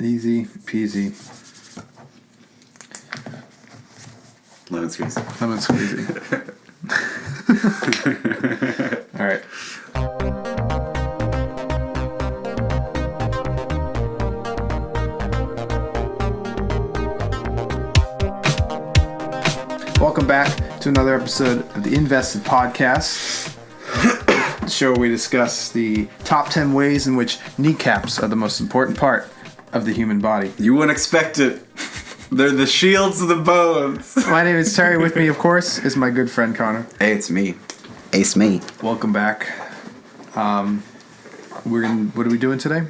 Easy peasy. Lemon squeezy. Lemon squeezy. All right. Welcome back to another episode of the Invested Podcast, the show where we discuss the top 10 ways in which kneecaps are the most important part of the human body. You wouldn't expect it. They're the shields of the bones. My name is Terry. With me, of course, is my good friend Connor. Hey, it's me. Ace me. Welcome back. What are we doing today?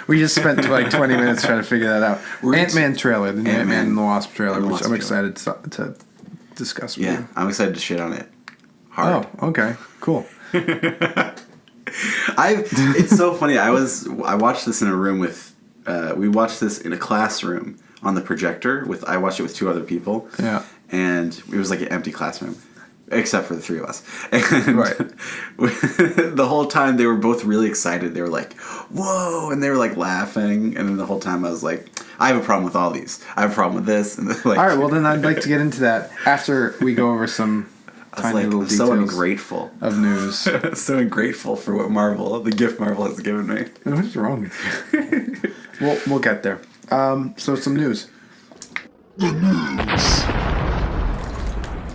we just spent like 20 minutes trying to figure that out. AntMan trailer, the new AntMan and the Wasp trailer, which I'm excited to discuss with you. I'm excited to shit on it. Hard. Oh, okay, cool. It's so funny. I watched this in a room with. We watched this in a classroom on the projector. I watched it with two other people. Yeah, and it was like an empty classroom. Except for the three of us. And right. The whole time they were both really excited. They were like, whoa, and they were like laughing. And then the whole time I was like, I have a problem with all these. I have a problem with this. And like, all right, well then I'd like to get into that after we go over some tiny little details. So ungrateful of news. So ungrateful for what the gift Marvel has given me. What is wrong with you? We'll get there. So some news. The news.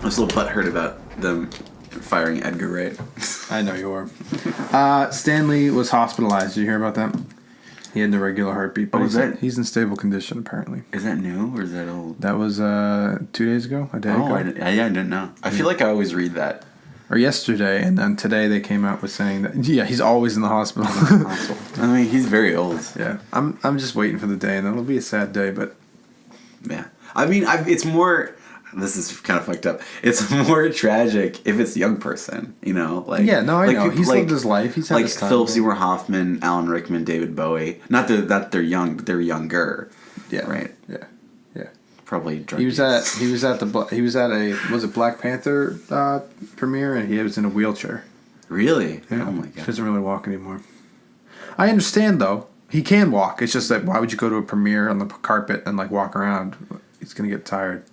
I was a little butthurt about them firing Edgar Wright. I know you were. Stan Lee was hospitalized. Did you hear about that? He had an irregular heartbeat. But he's in stable condition, apparently. Is that new or is that old? That was 2 days ago, a day ago. I didn't know. I feel like I always read that. Or yesterday, and then today they came out with saying that, he's always in the hospital. I mean, he's very old. Yeah. I'm just waiting for the day, and it'll be a sad day, but... Yeah. I mean, it's more... This is kind of fucked up. It's more tragic if it's a young person, like... Yeah, no, I know. He's lived his life. He's had his time. Philip Seymour Hoffman, Alan Rickman, David Bowie. Not that they're young, but they're younger. Yeah. Right? Yeah. Yeah. Probably drug He was at a was it Black Panther premiere, and he was in a wheelchair. Really? Yeah. Oh my god. He doesn't really walk anymore. I understand though. He can walk. It's just that why would you go to a premiere on the carpet and like walk around? He's gonna get tired.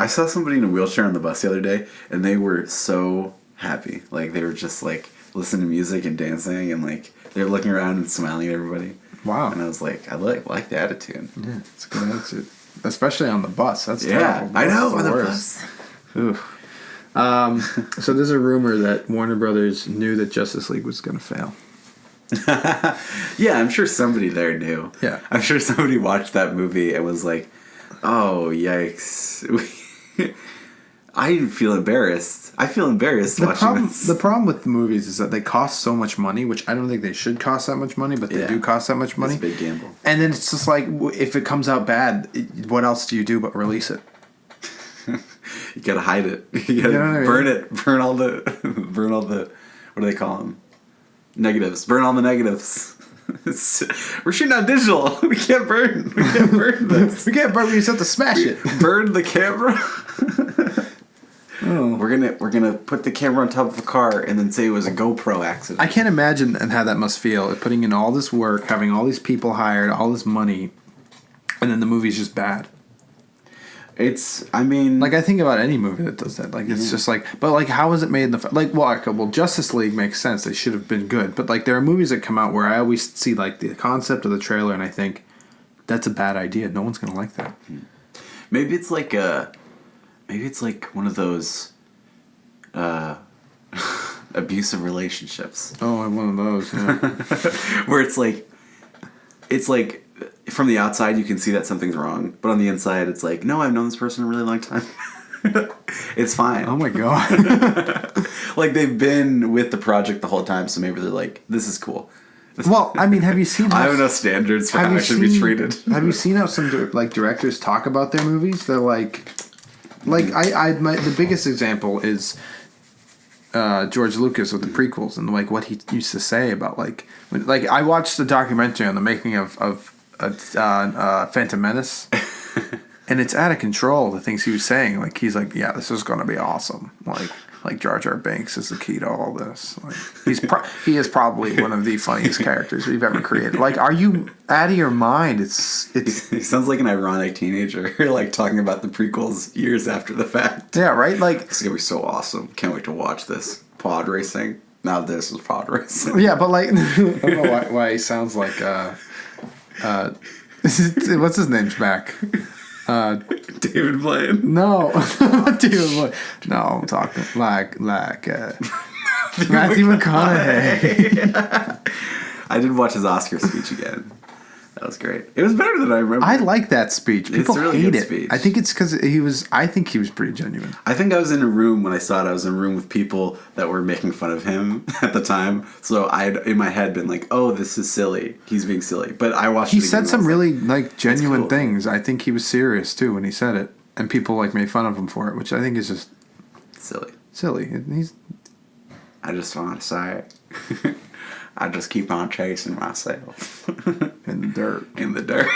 I saw somebody in a wheelchair on the bus the other day, and they were so happy. Like, they were just, like, listening to music and dancing, and, like, they were looking around and smiling at everybody. Wow. And I was like, I like the attitude. Yeah, it's a good attitude. Especially on the bus. That's terrible. I know, on the bus. Oof. So there's a rumor that Warner Brothers knew that Justice League was going to fail. Yeah, I'm sure somebody there knew. Yeah. I'm sure somebody watched that movie and was like, oh, yikes. I feel embarrassed. I feel embarrassed watching this. The problem with the movies is that they cost so much money, which I don't think they should cost that much money, but they do cost that much money. It's a big gamble. And then it's just like, if it comes out bad, what else do you do but release it? You gotta hide it. You gotta burn it. Burn all the, what do they call them? Negatives. Burn all the negatives. We're shooting on digital. We can't burn this. We can't burn. We just have to smash it. Burn the camera. Oh. We're gonna put the camera on top of a car and then say it was a GoPro accident. I can't imagine and how that must feel. Putting in all this work, having all these people hired, all this money, and then the movie's just bad. Like, I think about any movie that does that. Like, it's just like, but like, how was it made in the well, Justice League makes sense. They should have been good. But like, there are movies that come out where I always see like the concept of the trailer and I think that's a bad idea. No one's gonna like that. Maybe it's like one of those abusive relationships. Oh, one of those. Yeah. Where it's like from the outside you can see that something's wrong, but on the inside it's like, no, I've known this person a really long time. It's fine. Oh my god. Like, they've been with the project the whole time, so maybe they're like, this is cool. Well, I mean, have you seen? I have enough standards for how I should be treated. Have you seen how some directors talk about their movies? They're like the biggest example is George Lucas with the prequels and like what he used to say about like I watched the documentary on the making of Phantom Menace, and it's out of control. The things he was saying, like he's like, yeah, this is gonna be awesome. Like like Jar Jar Binks is the key to all this. Like he is probably one of the funniest characters we've ever created. Like, are you out of your mind? It's He sounds like an ironic teenager, like talking about the prequels years after the fact. yeah, right. Like, It's gonna be so awesome. Can't wait to watch this. Pod racing. Now this is pod racing. yeah, but like, I don't know why he sounds like what's his name's back? David Blaine. No, not David Blaine. No, I'm talking like Matthew McConaughey. I did watch his Oscar speech again. That was great. It was better than I remember. I like that speech. People a really hate good it. speech. I think it's because I think he was pretty genuine. I think I was in a room when I saw it. I was in a room with people that were making fun of him at the time. So I'd in my head been like, "Oh, this is silly. He's being silly." But I watched. He it again said and I some was really like genuine cool. things. I think he was serious too when he said it, and people like made fun of him for it, which I think is just silly. silly. He's I just want to say, I just keep on chasing myself in the dirt. in the dirt.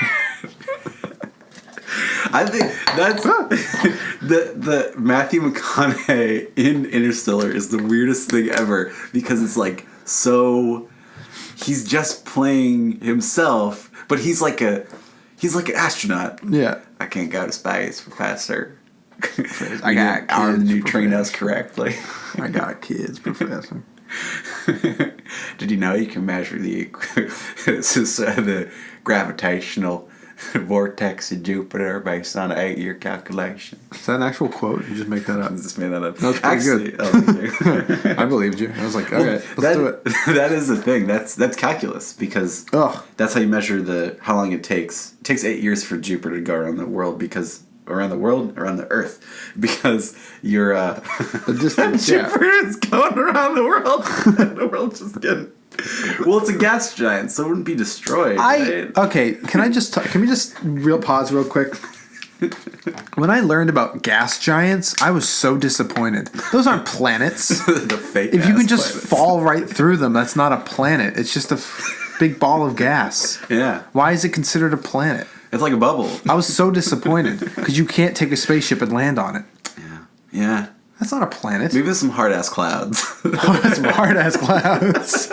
I think that's the Matthew McConaughey in Interstellar is the weirdest thing ever because it's like so he's just playing himself, but he's like an astronaut. Yeah. I can't go to space, Professor. I got arm kids, neutrinos Professor. correctly. I got kids, Professor. Did you know you can measure the gravitational vortex of Jupiter based on an 8-year calculation? Is that an actual quote? You just make that up. I just made that up. That's pretty Actually, good. I believed you. I was like, okay, let's do it. That is the thing. That's calculus because Ugh. that's how you measure how long it takes. It takes 8 years for Jupiter to go around the world around the Earth because you're The distance, yeah. Jupiter is going around the world and the world's just getting. Well, it's a gas giant, so it wouldn't be destroyed. Right? Okay. Can we just pause real quick? When I learned about gas giants, I was so disappointed. Those aren't planets. The fake. If you ass can just planets. fall right through them, that's not a planet. It's just a big ball of gas. Yeah, Why is it considered a planet? it's like a bubble. I was so disappointed because you can't take a spaceship and land on it. Yeah. That's not a planet. Maybe there's some hard ass clouds. That's some hard ass clouds.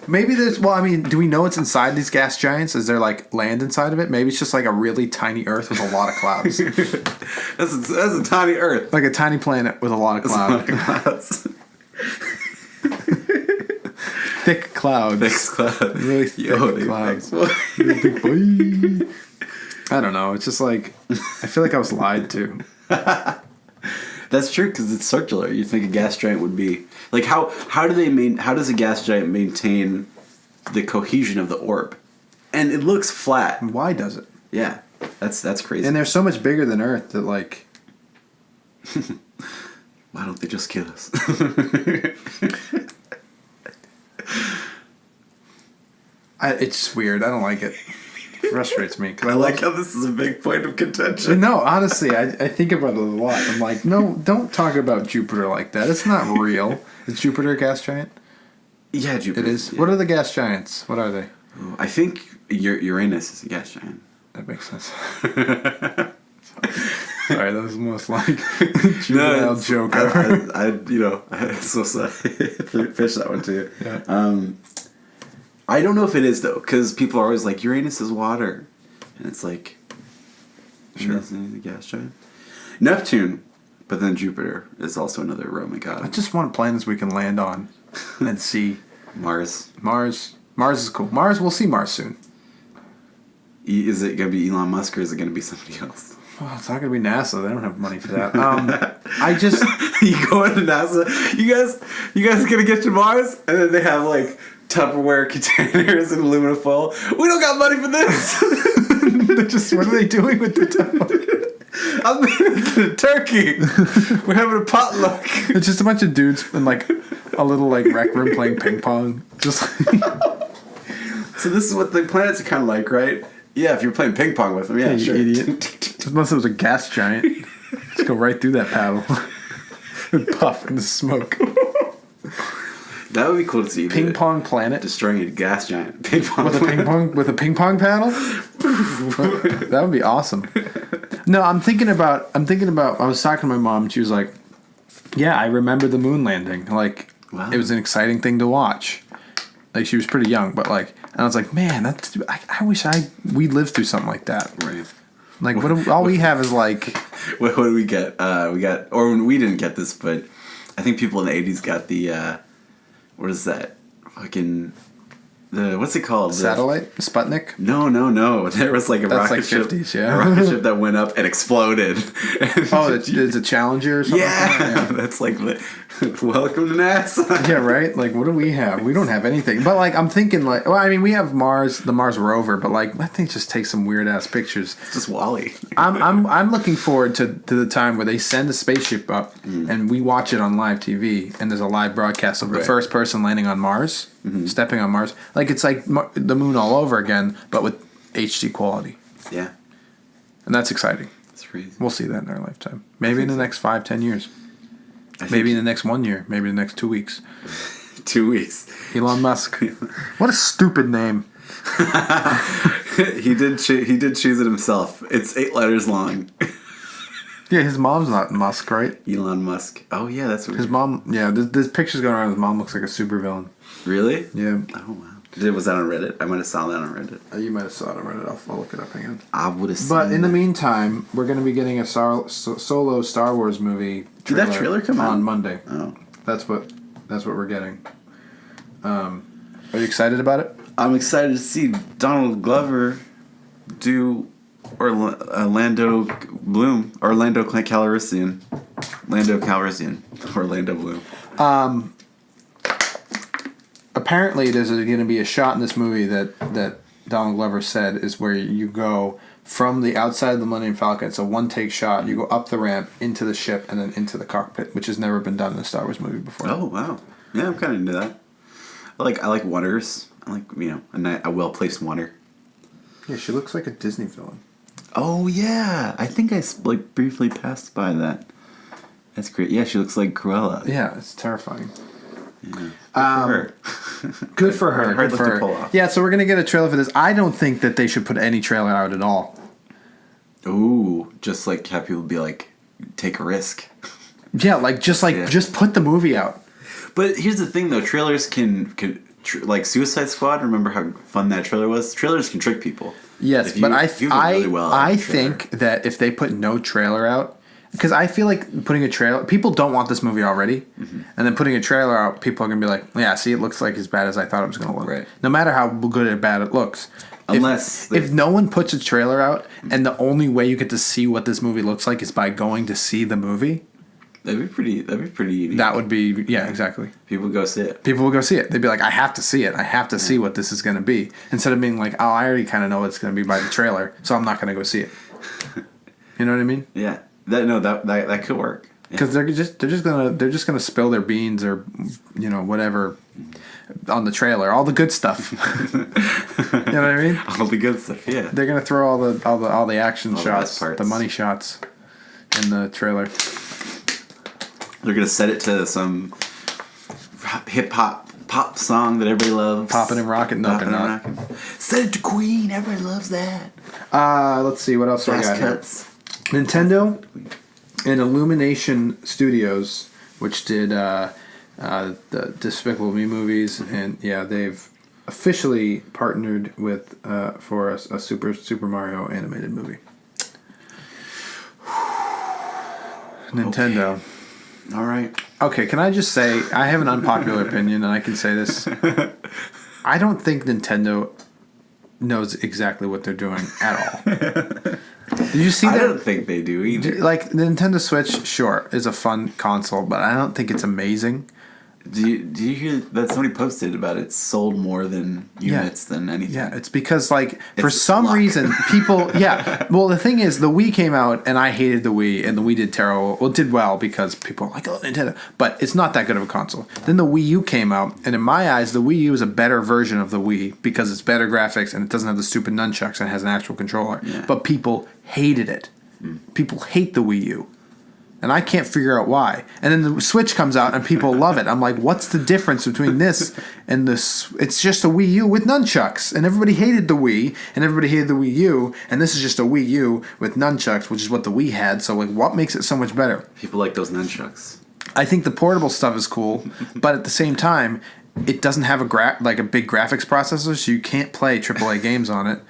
Maybe there's. Well, I mean, do we know what's inside these gas giants? Is there like land inside of it? Maybe it's just like a really tiny Earth with a lot of clouds, That's a tiny Earth. like a tiny planet with a lot of clouds. Clouds. Thick clouds. Thick clouds. Really thick clouds. Big boy. I don't know. It's just like I feel like I was lied to. That's true because it's circular. You think a gas giant would be like how does a gas giant maintain the cohesion of the orb? And it looks flat. Why does it? Yeah, that's crazy. And they're so much bigger than Earth that like. Why don't they just kill us? It's weird. I don't like it. It frustrates me. I like how this is a big point of contention. No, honestly, I think about it a lot. I'm like, no, don't talk about Jupiter like that. It's not real. Is Jupiter a gas giant? Yeah, Jupiter. It is. Yeah. What are the gas giants? What are they? I think Uranus is a gas giant. That makes sense. Sorry, that was the most like juvenile joke ever. I so sorry. Fish that one too. Yeah. I don't know if it is though, because people are always like Uranus is water, and it's like, Sure. Is it a gas giant? Neptune, but then Jupiter is also another Roman I god. just want planets we can land on and see. Mars. Mars is cool. We'll see Mars soon. Is it gonna be Elon Musk or is it gonna be somebody else? Well, it's not gonna be NASA. They don't have money for that. I just You go into NASA. You guys gonna get to Mars, and then they have like Tupperware containers and aluminum foil. We don't got money for this. what are they doing with the Tupperware? I'm making a turkey. We're having a potluck. It's just a bunch of dudes in like a little like rec room playing ping pong. Just So this is what the planets are kind of like, right? Yeah, if you're playing ping pong with them, yeah, you sure. idiot. Unless it was a gas giant. Just go right through that paddle. And puff in the smoke. That would be cool to see. Ping pong planet destroying a gas giant. Ping pong with a ping pong paddle. That would be awesome. No, I'm thinking about. I was talking to my mom. She was like, Yeah, I remember the moon landing. Like, Wow. It was an exciting thing to watch. Like, she was pretty young, but like, and I was like, man, I wish we lived through something like that. Right. Like, all we have is like. What did we get? We didn't get this, but I think people in the 80s got the, what is that? Fucking, what's it called? Satellite? Sputnik? No. There was like a That's rocket like ship. 50s, yeah. A rocket ship that went up and exploded. Oh, it's a Challenger or something? Yeah. That's like, welcome to NASA. Yeah, right? Like, what do we have? We don't have anything. But, like, I'm thinking, like, well, I mean, we have the Mars rover, but, like, that thing just takes some weird-ass pictures. It's just Wally. I'm looking forward to the time where they send a spaceship up and we watch it on live TV, and there's a live broadcast of the first person landing on Mars, stepping on Mars. Like, it's like the moon all over again, but with HD quality. Yeah. And that's exciting. That's crazy. We'll see that in our lifetime. Maybe in the next 5-10 years. Maybe in the next 1 year. Maybe in the next 2 weeks. 2 weeks. Elon Musk. What a stupid name. He did choose it himself. It's 8 letters long. Yeah, his mom's not Musk, right? Elon Musk. Oh yeah, that's what his mom. Yeah, there's pictures going around. His mom looks like a supervillain. Really? Yeah. Oh wow. Was that on Reddit? I might have saw that on Reddit. You might have saw it on Reddit. I'll look it up again. I would have seen. But in the meantime, we're going to be getting a solo Star Wars movie. Did that trailer come out on Monday? Oh, that's what we're getting. Are you excited about it? I'm excited to see Donald Glover do Orlando Bloom, Orlando Calrissian, Orlando Bloom. Apparently, there's going to be a shot in this movie that Donald Glover said is where you go from the outside of the Millennium Falcon. It's a one-take shot. You go up the ramp, into the ship, and then into the cockpit, which has never been done in a Star Wars movie before. Oh, wow. Yeah, I'm kind of into that. I like wonders. I like, a well-placed wonder. Yeah, she looks like a Disney villain. Oh, yeah. I think I, briefly passed by that. That's great. Yeah, she looks like Cruella. Yeah, it's terrifying. Yeah. Good for her. Hard Good for to her. pull off. Yeah, so we're going to get a trailer for this. I don't think that they should put any trailer out at all. Ooh, just have people be like, take a risk. Yeah, just put the movie out. But here's the thing, though. Trailers can like Suicide Squad. Remember how fun that trailer was? Trailers can trick people. Yes, but I think that if they put no trailer out, because I feel like putting a trailer, people don't want this movie already, and then putting a trailer out, people are gonna be like, yeah, see, it looks like as bad as I thought it was gonna look. Right. No matter how good or bad it looks. If no one puts a trailer out, and the only way you get to see what this movie looks like is by going to see the movie. That'd be pretty unique. That would be, yeah, exactly. People would go see it. People will go see it. They'd be like, I have to see it. I have to see what this is going to be. Instead of being like, oh, I already kind of know what it's going to be by the trailer, so I'm not going to go see it. You know what I mean? Yeah. That could work. Because they're just gonna spill their beans or whatever on the trailer, all the good stuff. You know what I mean? All the good stuff. Yeah. They're gonna throw all the action shots, the the money shots, in the trailer. They're gonna set it to some hip pop song that everybody loves. Poppin' and rockin'. No, they're not. Set it to Queen. Everybody loves that. Let's see what else Fast I got cuts. here. Nintendo and Illumination Studios, which did the Despicable Me movies, and they've officially partnered with for a Super Mario animated movie. Nintendo. Okay. All right. Okay, can I just say I have an unpopular opinion, and I can say this. I don't think Nintendo knows exactly what they're doing at all. Did you see that? I don't think they do either. Like, the Nintendo Switch, sure, is a fun console, but I don't think it's amazing. Do you hear that somebody posted about it sold more than units than anything? Yeah, it's because, for some reason, people... Yeah, well, the thing is, the Wii came out, and I hated the Wii, and the Wii did terrible. Well, it did well, because people are like, oh, Nintendo. But it's not that good of a console. Then the Wii U came out, and in my eyes, the Wii U is a better version of the Wii, because it's better graphics, and it doesn't have the stupid nunchucks, and it has an actual controller. Yeah. But people hated it. People hate the Wii U. And I can't figure out why. And then the Switch comes out and people love it. I'm like, what's the difference between this and this? It's just a Wii U with nunchucks. And everybody hated the Wii, and everybody hated the Wii U. And this is just a Wii U with nunchucks, which is what the Wii had. So, what makes it so much better? People like those nunchucks. I think the portable stuff is cool, but at the same time, it doesn't have a big graphics processor, so you can't play AAA games on it.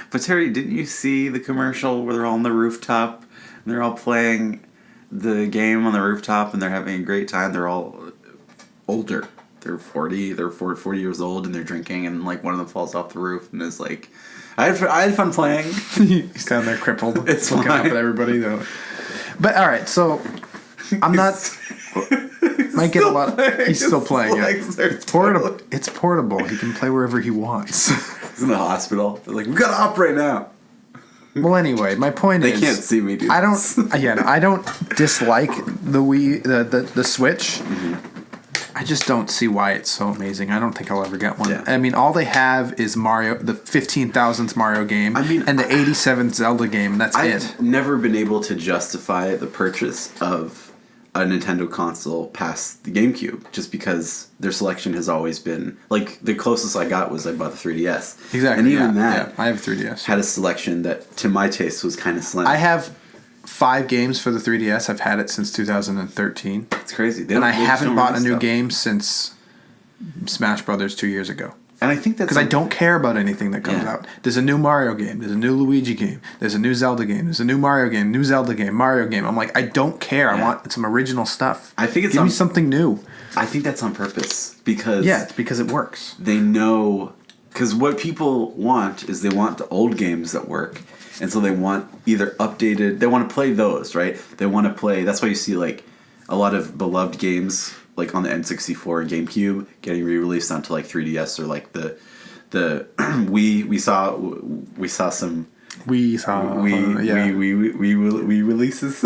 But Terry, didn't you see the commercial where they're all on the rooftop and they're all playing the game on the rooftop and they're having a great time? They're all older. They're 40 years old and they're drinking, and like one of them falls off the roof and is like, I had fun playing. He's down there crippled. It's looking fine. up at everybody though. But all right, so I'm not. Might get a lot. He's still playing it. It's portable. It's portable. He can play wherever he wants. He's in the hospital. They're like, we gotta operate now. Well, anyway, my point is, they can't see me do I this. don't. Again, I don't dislike the Wii, the Switch. Mm-hmm. I just don't see why it's so amazing. I don't think I'll ever get one. Yeah. I mean, all they have is Mario, the 15,000th Mario game, and the 87th Zelda game. And that's it. I've never been able to justify the purchase of a Nintendo console past the GameCube, just because their selection has always been like the closest I got was I bought the 3DS. Exactly, and even that I have a 3DS. had a selection that, to my taste, was kind of slim. I have 5 games for the 3DS. I've had it since 2013. It's crazy, And I haven't bought a new stuff. game since Smash Brothers 2 years ago. And I think that's Because I don't care about anything that comes Yeah. out. There's a new Mario game. There's a new Luigi game. There's a new Zelda game. There's a new Mario game. New Zelda game. Mario game. I'm like, I don't care. I Yeah. want some original stuff. I think it's Give on- me something new. I think that's on purpose because Yeah, it's because it works. they know, because what people want is they want the old games that work, and so they want either updated, they want to play those, right? They want to play, that's why you see like a lot of beloved games like on the N64 and GameCube getting re-released onto like 3DS, or like the we saw some We saw. we releases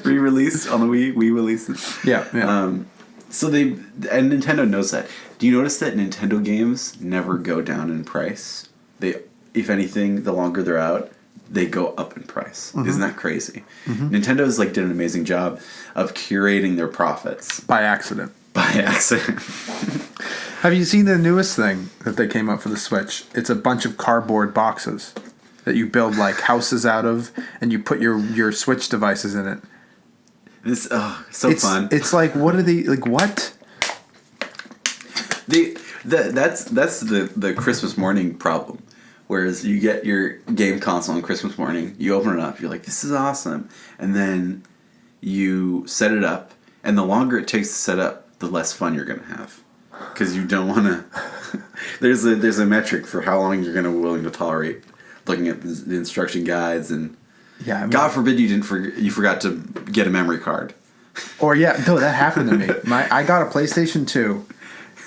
re-released on the Wii releases. Yeah. So and Nintendo knows that. Do you notice that Nintendo games never go down in price? They, if anything, the longer they're out, they go up in price. Mm-hmm. Isn't that crazy? Nintendo's like did an amazing job of curating their profits By accident. by accident. Have you seen the newest thing that they came up for the Switch? It's a bunch of cardboard boxes that you build like houses out of, and you put your Switch devices in it. This It's fun. It's like, what are they like? What? That's the Christmas morning problem. Whereas you get your game console on Christmas morning, you open it up, you're like, this is awesome, and then you set it up, and the longer it takes to set up, the less fun you're gonna have, because you don't want to. there's a metric for how long you're gonna willing to tolerate looking at the instruction guides, and Yeah. I mean, God forbid you forgot to get a memory card. Or yeah, no, that happened to me. I got a PlayStation 2,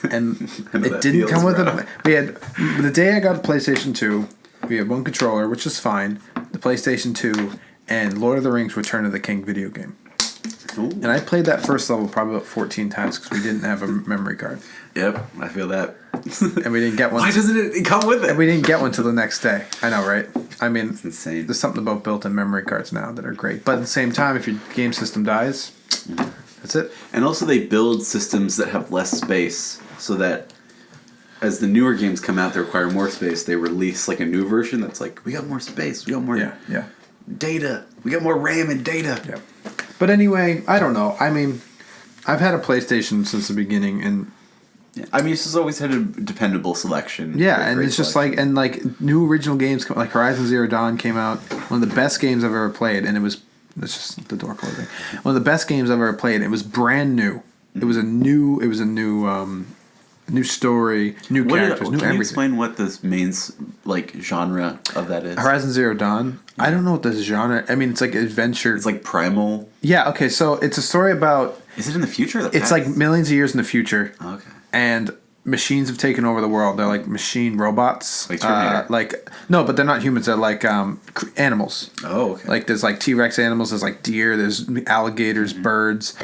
and it didn't come with a. We had the day I got a PlayStation 2. We had one controller, which is fine. The PlayStation 2 and Lord of the Rings: Return of the King video game. Ooh. And I played that first level probably about 14 times because we didn't have a memory card, Yep, I feel that. and we didn't get one. Why doesn't it come with it? And we didn't get one till the next day. I know, right? I mean, It's insane. there's something about built-in memory cards now that are great. But at the same time, if your game system dies, that's it. And also they build systems that have less space, so that as the newer games come out that require more space, they release like a new version that's like, we got more space, we got more Yeah. data, we got more RAM and data. Yeah. But anyway, I don't know. I mean, I've had a PlayStation since the beginning, and Yeah. I mean, it's just always had a dependable selection. yeah, and it's just like, and like new original games come, like Horizon Zero Dawn came out, one of the best games I've ever played, and it's just the door closing. One of the best games I've ever played. It was brand new. It was a new story, new characters, new Can you everything. explain what this main like genre of that is? Horizon Zero Dawn. I don't know what this genre. I mean, it's like adventure. It's like primal. Yeah. Okay. So it's a story about. Is it in the future? Or the It's past? like millions of years in the future. Okay. And machines have taken over the world. They're like machine robots. Like Terminator. No, but they're not humans. They're like animals. Oh, okay. Like there's like T-Rex animals. There's like deer. There's alligators, birds,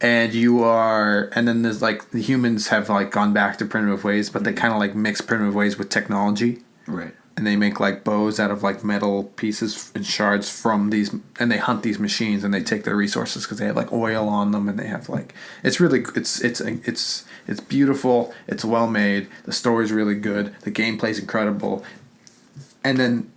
and then there's like the humans have like gone back to primitive ways, but they kind of like mix primitive ways with technology. Right. And they make like bows out of like metal pieces and shards from these, and they hunt these machines, and they take their resources because they have like oil on them, and they have like it's beautiful, it's well made, the story's really good, the gameplay's incredible, and then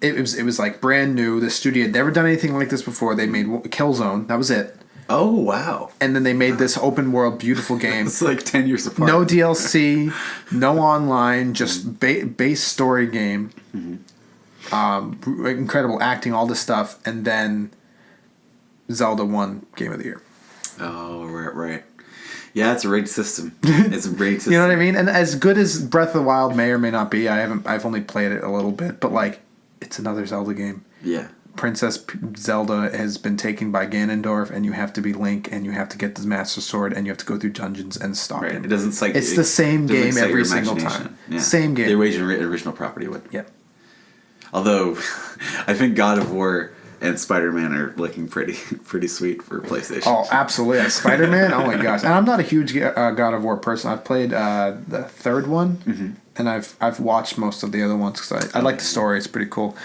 it was like brand new. The studio had never done anything like this before. They made Killzone, that was it, Oh, wow. And then they made this open world, beautiful game. It's like 10 years apart. No DLC, no online, just base story game. Incredible acting, all this stuff. And then Zelda won Game of the Year. Oh, right. Yeah, it's a rigged system. It's a rigged system. You know what I mean? And as good as Breath of the Wild may or may not be, I've only played it a little bit, but like, it's another Zelda game. Yeah. Princess Zelda has been taken by Ganondorf, and you have to be Link, and you have to get the Master Sword, and you have to go through dungeons and stop him. It doesn't like it's the same game every single time. Yeah. Same game. The original property would. Yeah. Although, I think God of War and Spider-Man are looking pretty sweet for PlayStation. Oh, absolutely. Yeah, Spider-Man? Oh my gosh. And I'm not a huge God of War person. I've played the third one, and I've watched most of the other ones because I like the story. It's pretty cool.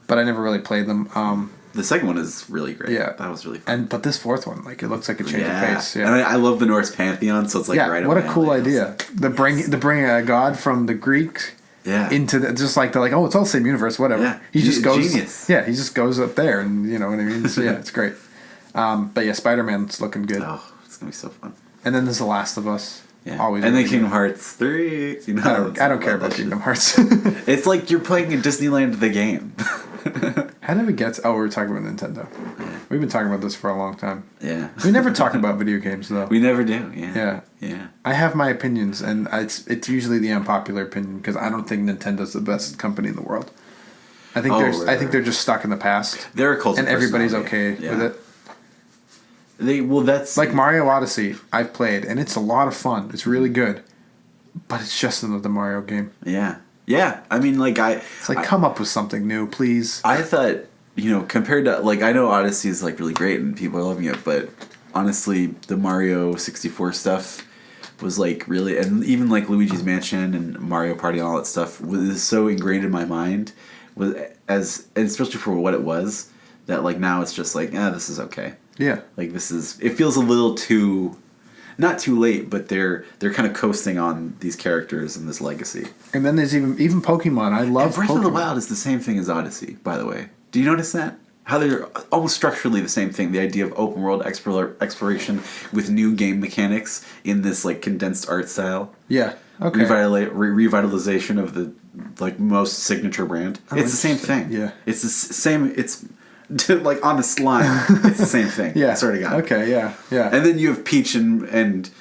But I never really played them. The second one is really great. Yeah. That was really fun. But this fourth one, like, it looks like a change of pace. Yeah. And I love the Norse pantheon, so it's like right up what my a cool alley. idea. To bring a god from the Greeks into just like they're like, oh, it's all the same universe, whatever. Yeah. He just goes. Genius. Yeah, he just goes up there, and you know what I mean. So yeah, it's great. But yeah, Spider-Man's looking good. Oh, it's gonna be so fun. And then there's The Last of Us. Yeah. Always. And really then Kingdom good. Hearts 3. You know, I don't care about Kingdom Hearts. It's like you're playing in Disneyland the game. How did we get to... Oh, we were talking about Nintendo. Yeah. We've been talking about this for a long time. Yeah. We never talk about video games, though. We never do. Yeah. Yeah. I have my opinions, and it's usually the unpopular opinion, because I don't think Nintendo's the best company in the world. I think I think they're just stuck in the past. They're a cult of and everybody's personality. okay with it. That's... Like Mario Odyssey, I've played, and it's a lot of fun. It's really good. But it's just another Mario game. Yeah. Yeah. I mean, like, It's like, come up with something new, please. I thought, you know, compared to, like, I know Odyssey is, like, really great and people are loving it, but honestly, the Mario 64 stuff was, like, really, and even, like, Luigi's Mansion and Mario Party and all that stuff was so ingrained in my mind, and especially for what it was, that, like, now it's just like, this is okay. Yeah. Like, it feels a little too... Not too late, but they're kind of coasting on these characters and this legacy. And then there's even Pokemon. I love Breath Pokemon. of the Wild is the same thing as Odyssey, by the way. Do you notice that? How they're almost structurally the same thing. The idea of open world exploration with new game mechanics in this like condensed art style. Yeah. Okay. Revitalization of the like most signature brand. It's the same thing. Yeah. It's the same. It's like on this line. It's the same thing. Yeah. I swear to God. Okay. Yeah. Yeah. And then you have Peach and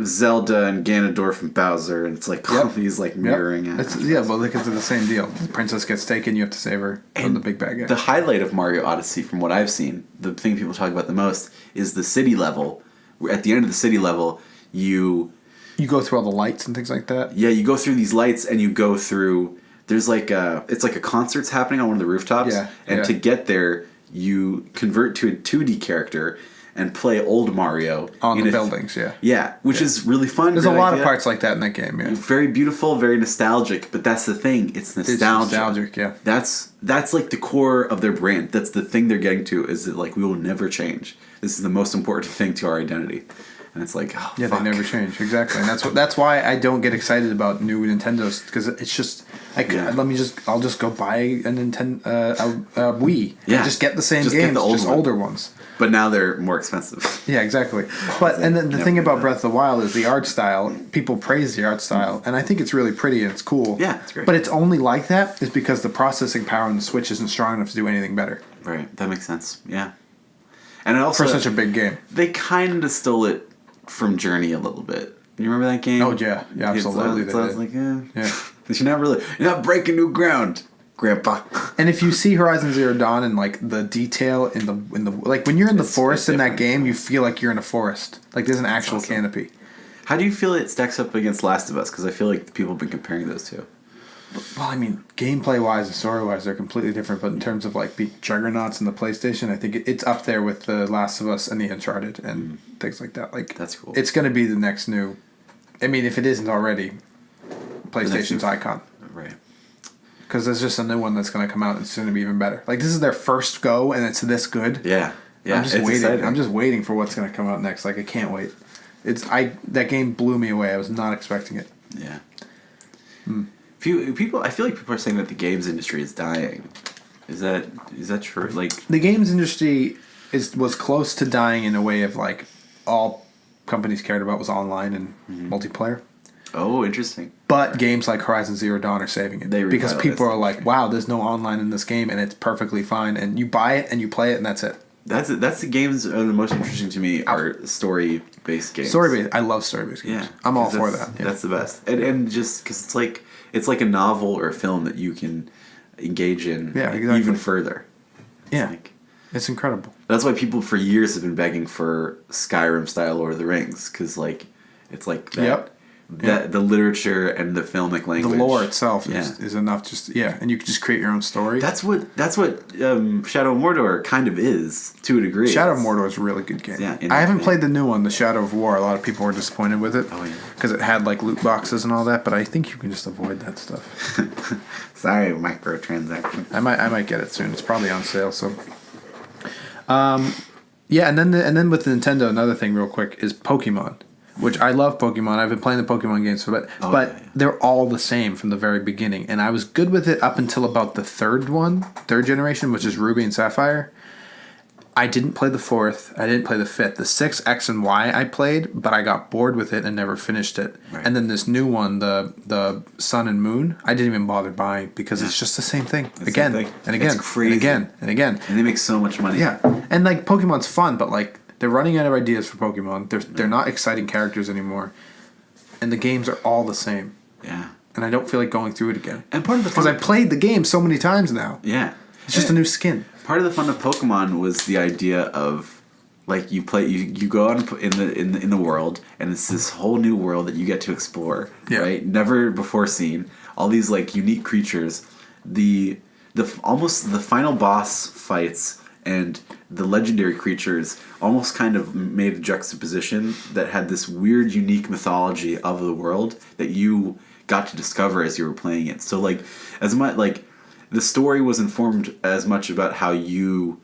Zelda and Ganondorf and Bowser, and it's like all these like mirroring. Well, because they're the same deal. The princess gets taken, you have to save her from the big bad guy. The highlight of Mario Odyssey, from what I've seen, the thing people talk about the most is the city level. Where at the end of the city level, you go through all the lights and things like that. Yeah, you go through these lights, and you go through. There's like it's like a concert's happening on one of the rooftops, and to get there, you convert to a 2D character and play old Mario on the buildings. Which is really fun. There's a lot of parts like that in that game. Yeah, very beautiful, very nostalgic. But that's the thing; it's nostalgia. It's nostalgic. Yeah, that's like the core of their brand. That's the thing they're getting to. Is that like we will never change. This is the most important thing to our identity. And it's like, they never change. Exactly, and that's why I don't get excited about new Nintendos, because it's just I'll just go buy a Nintendo a Wii. And just get the same games, just older ones. But now they're more expensive. Yeah, exactly. But and then the thing about Breath of the Wild is the art style. People praise the art style, and I think it's really pretty and it's cool. Yeah, it's great. But it's only like that is because the processing power on the Switch isn't strong enough to do anything better. Right, that makes sense. Yeah, and also for such a big game, they kind of stole it from Journey a little bit. You remember that game? Oh yeah, absolutely. So I was like, you're not breaking new ground, Grandpa. And if you see Horizon Zero Dawn and like the detail in the like when you're in the forest in that game, you feel like you're in a forest. Like there's an actual canopy. How do you feel it stacks up against Last of Us? Because I feel like people have been comparing those two. Well, I mean, gameplay-wise and story-wise, they're completely different. But in terms of like being juggernauts in the PlayStation, I think it's up there with the Last of Us and the Uncharted and things like that. Like that's cool. It's going to be the next new. I mean, if it isn't already, PlayStation's icon. Right. Because there's just a new one that's going to come out and it's going to be even better. Like this is their first go and it's this good. Yeah. Yeah. I'm just waiting. Exciting. I'm just waiting for what's going to come out next. Like I can't wait. That game blew me away. I was not expecting it. Yeah. People, I feel like people are saying that the games industry is dying. Is that true? Like the games industry, was close to dying in a way of like all companies cared about was online and multiplayer. Oh, interesting. But games like Horizon Zero Dawn are saving it. Because people are like, wow, there's no online in this game and it's perfectly fine. And you buy it and you play it and that's it. That's the games that are the most interesting to me are story-based games. I love story-based games. Yeah. I'm all for that. Yeah. That's the best. And just because it's like a novel or a film that you can engage in even further. It's incredible. That's why people for years have been begging for Skyrim-style Lord of the Rings, because it's like that. The literature and the filmic language, the lore itself is enough. And you can just create your own story. That's what Shadow of Mordor kind of is to a degree. Shadow of Mordor is a really good game. Yeah, I haven't played the new one, the Shadow of War. A lot of people were disappointed with it because it had like loot boxes and all that. But I think you can just avoid that stuff. Sorry, microtransaction. I might get it soon. It's probably on sale. So, and then with Nintendo, another thing real quick is Pokemon. Which I love Pokemon. I've been playing the Pokemon games for a bit. But they're all the same from the very beginning. And I was good with it up until about the third generation, which is Ruby and Sapphire. I didn't play the fourth. I didn't play the fifth. The 6, X, and Y I played, but I got bored with it and never finished it. Right. And then this new one, the Sun and Moon, I didn't even bother buying because it's just the same thing. Again and again. It's crazy. And again and again. And they make so much money. Yeah. And like Pokemon's fun, but like they're running out of ideas for Pokemon. They're not exciting characters anymore. And the games are all the same. Yeah. And I don't feel like going through it again. And part of the because I've played the game so many times now. Yeah. It's just a new skin. Part of the fun of Pokemon was the idea of like you go out in the world and it's this whole new world that you get to explore. Yeah. Right? Never before seen. All these like unique creatures. The almost the final boss fights and the legendary creatures almost kind of made a juxtaposition that had this weird, unique mythology of the world that you got to discover as you were playing it. So, like, as much like the story was informed as much about how you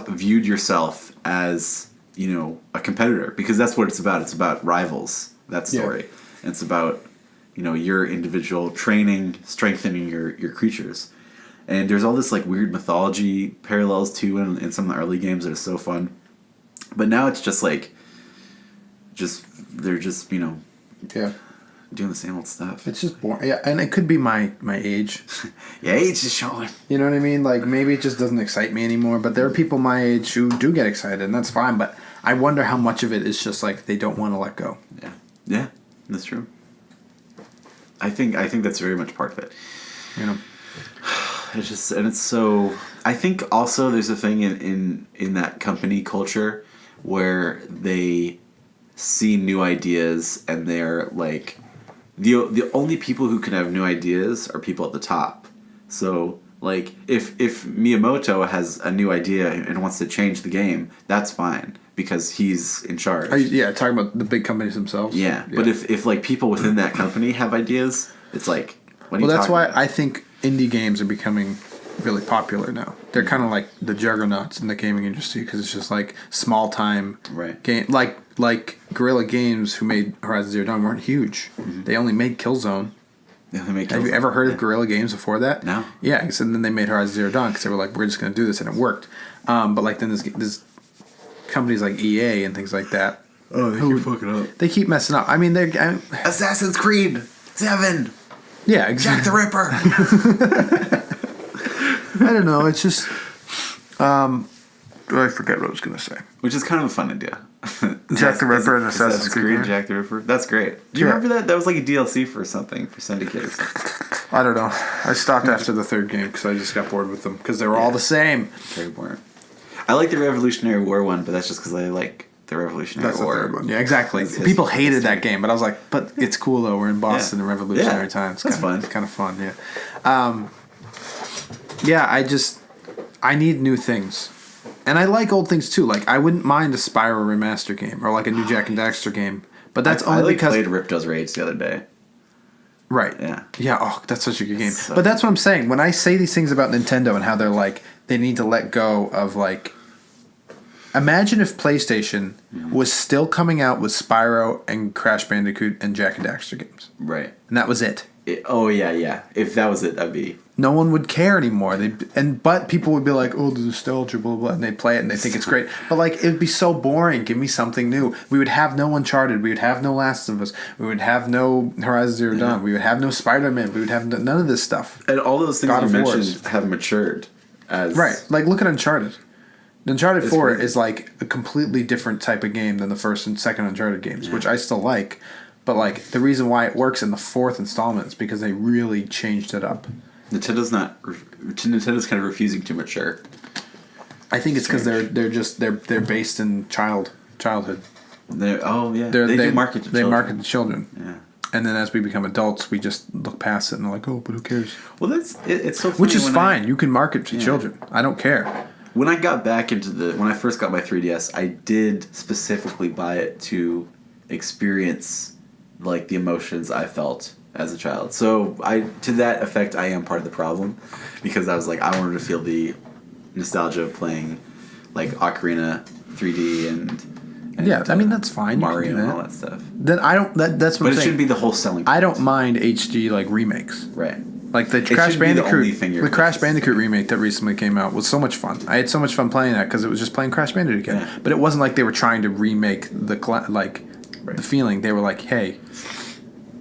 viewed yourself as, you know, a competitor, because that's what it's about. It's about rivals. That story. Yeah. And it's about, you know, your individual training, strengthening your creatures. And there's all this like weird mythology parallels too in some of the early games that are so fun. But now it's just like, they're just, you know, doing the same old stuff. It's just boring. Yeah, and it could be my age. Yeah, age is showing. You know what I mean? Like maybe it just doesn't excite me anymore. But there are people my age who do get excited, and that's fine. But I wonder how much of it is just like they don't want to let go. Yeah, that's true. I think that's very much part of it. You know. It's so. I think also there's a thing in that company culture where they see new ideas and they're like the only people who can have new ideas are people at the top. So like if Miyamoto has a new idea and wants to change the game, that's fine because he's in charge. Talking about the big companies themselves. Yeah. But if like people within that company have ideas, it's like what are you that's why about? I think indie games are becoming really popular now. They're kind of like the juggernauts in the gaming industry because it's just like small time game. Like Guerrilla Games, who made Horizon Zero Dawn, weren't huge. Mm-hmm. They only made Killzone. Have you ever heard of Guerrilla Games before that? No. Yeah, so then they made Horizon Zero Dawn because they were like, we're just going to do this, and it worked. But like then there's companies like EA and things like that. Oh, they keep fucking up. They keep messing up. I mean, Assassin's Creed 7. Yeah, exactly. Jack the Ripper. I don't know. It's just. I forget what I was going to say. Which is kind of a fun idea. Jack the Ripper and Assassin's Creed. Jack the Ripper. That's great. Do you remember that? That was like a DLC for something, for Syndicate or something. I don't know. I stopped after the third game because I just got bored with them because they were all the same. Very boring. I like the Revolutionary War one, but that's just because I like the Revolutionary War. The third one. Yeah, exactly. People hated that game, but I was like, but it's cool though. We're in Boston in Revolutionary times. That's fun. It's kind of fun, I need new things. And I like old things too. Like I wouldn't mind a Spyro remaster game or like a new Jack and Daxter game. But that's only because I played Rip Does Rage the other day. Right. Yeah. Yeah. Oh, that's such a good game. But that's what I'm saying. When I say these things about Nintendo and how they're like they need to let go of like. Imagine if PlayStation was still coming out with Spyro and Crash Bandicoot and Jack and Daxter games. Right. And that was it. Yeah. If that was it, that'd be. No one would care anymore. But people would be like, "Oh, the nostalgia, blah blah," and they play it and they think it's great. But like, it'd be so boring. Give me something new. We would have no Uncharted. We would have no Last of Us. We would have no Horizon Zero Dawn. We would have no Spider-Man. We would have none of this stuff. And all those things God you of mentioned Wars. have matured. Right. Like, look at Uncharted. Uncharted 4 crazy. is like a completely different type of game than the first and second Uncharted games, which I still like. But like, the reason why it works in the fourth installment is because they really changed it up. Nintendo Nintendo's kind of refusing to mature. I think it's because they're based in childhood. They do market to they children. market to children. Yeah. And then as we become adults, we just look past it and are like, oh, but who cares? Well, it's so funny. Which is fine. You can market to children. I don't care. When I got back when I first got my 3DS, I did specifically buy it to experience like the emotions I felt as a child. So to that effect, I am part of the problem, because I was like, I wanted to feel the nostalgia of playing like Ocarina 3D and yeah, I mean, that's fine. Mario that. and all that stuff. Then I don't. That's what. But I'm it saying. shouldn't be the whole selling point. I don't mind HD like remakes. Right. Like the Crash Bandicoot, the Crash Bandicoot remake that recently came out was so much fun. I had so much fun playing that because it was just playing Crash Bandicoot again. Yeah. But it wasn't like they were trying to remake the the feeling. They were like, hey,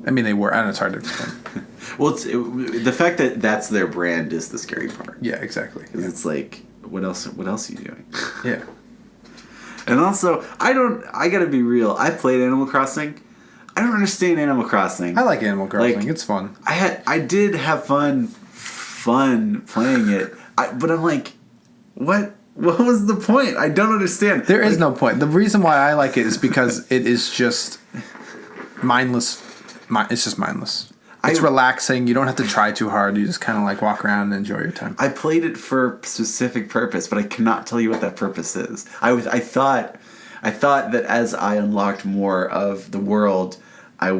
I mean, they were. I don't know, it's hard to explain. Well, the fact that that's their brand is the scary part. Yeah, exactly. Because it's like, what else are you doing? Yeah. And also, I gotta be real. I played Animal Crossing. I don't understand Animal Crossing. I like Animal Crossing. Like, it's fun. I did have fun playing it. But I'm like, what was the point? I don't understand. There is no point. The reason why I like it is because it is just mindless. It's just mindless. It's relaxing. You don't have to try too hard. You just kind of like walk around and enjoy your time. I played it for a specific purpose, but I cannot tell you what that purpose is. I thought that as I unlocked more of the world, I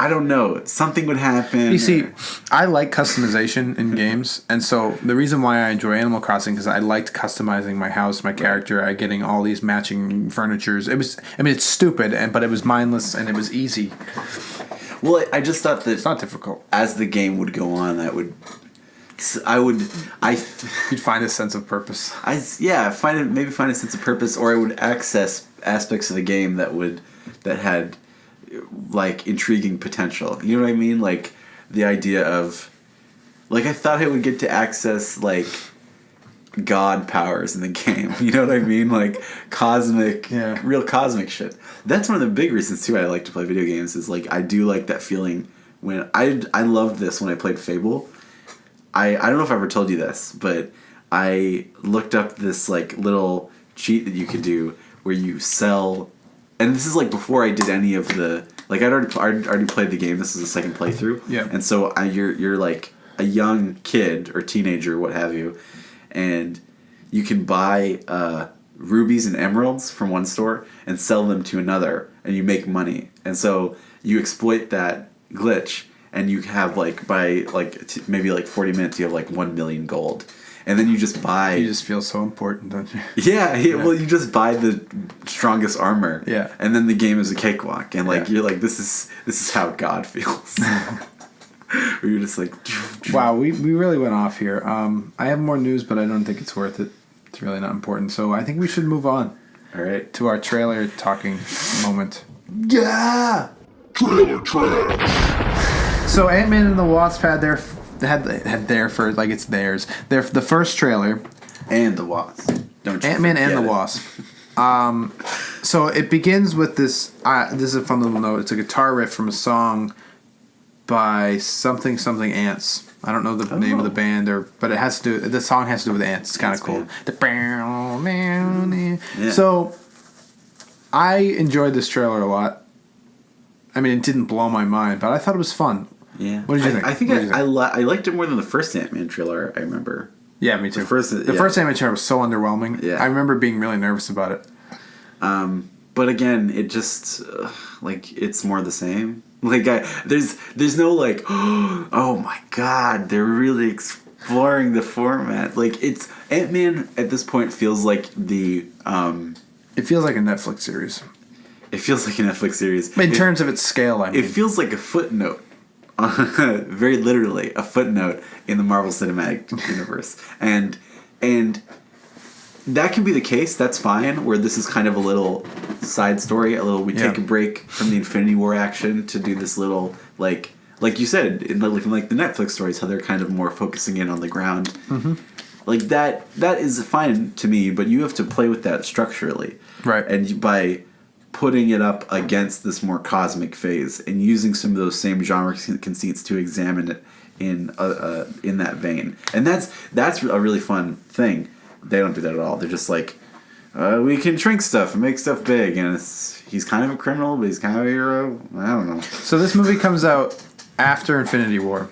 don't know, something would happen. You see, I like customization in games, and so the reason why I enjoy Animal Crossing is I liked customizing my house, my character, getting all these matching furnitures. It's stupid, but it was mindless and it was easy. Well, I just thought that it's not difficult. As the game would go on, you'd find a sense of purpose. Find a sense of purpose, or I would access aspects of the game that had like intriguing potential. You know what I mean? Like the idea of, like, I thought I would get to access like god powers in the game. You know what I mean? Like real cosmic shit. That's one of the big reasons too I like to play video games, is like I do like that feeling when I loved this when I played Fable. I don't know if I ever told you this, but I looked up this like little cheat that you could do where you sell, and this is like before I did any of the, like I'd already played the game. This is the second playthrough. Yeah. And so you're like a young kid or teenager, what have you, and you can buy rubies and emeralds from one store and sell them to another, and you make money. And so you exploit that glitch, and you have like by like maybe like 40 minutes you have like 1 million gold, and then you just buy. You just feel so important, don't you? Yeah. Well, you just buy the strongest armor. Yeah. And then the game is a cakewalk, and like you're like, this is how God feels. Where you're just like, wow, we really went off here. I have more news, but I don't think it's worth it. It's really not important. So I think we should move on. All right. To our trailer talking moment. Yeah. Trailer trash. So Ant-Man and the Wasp had their first, like it's theirs. The first trailer. And the Wasp. Don't you Ant-Man and the it. Wasp. So it begins with this. This is a fun little note. It's a guitar riff from a song by something Ants. I don't know the name of the band, but it has to do. The song has to do with ants. It's kind of cool. Yeah. So I enjoyed this trailer a lot. I mean, it didn't blow my mind, but I thought it was fun. Yeah. What did you think? I think I liked it more than the first Ant-Man trailer. I remember. Yeah, me too. The first Ant-Man trailer was so underwhelming. Yeah. I remember being really nervous about it. But again, it just like it's more the same. Like there's no like, oh my god, they're really exploring the format. Like it's Ant-Man at this point feels like the. It feels like a Netflix series. It feels like a Netflix series In terms of its scale, I mean. It feels like a footnote very literally a footnote in the Marvel Cinematic Universe, and that can be the case. That's fine. Where this is kind of a little side story, we take a break from the Infinity War action to do this little like you said, in like the Netflix stories, how they're kind of more focusing in on the ground. Mm-hmm. Like that is fine to me, but you have to play with that structurally, right? And by putting it up against this more cosmic phase and using some of those same genre conceits to examine it in that vein, and that's a really fun thing. They don't do that at all. They're just like, we can shrink stuff and make stuff big, and he's kind of a criminal, but he's kind of a hero. I don't know. So this movie comes out after Infinity War.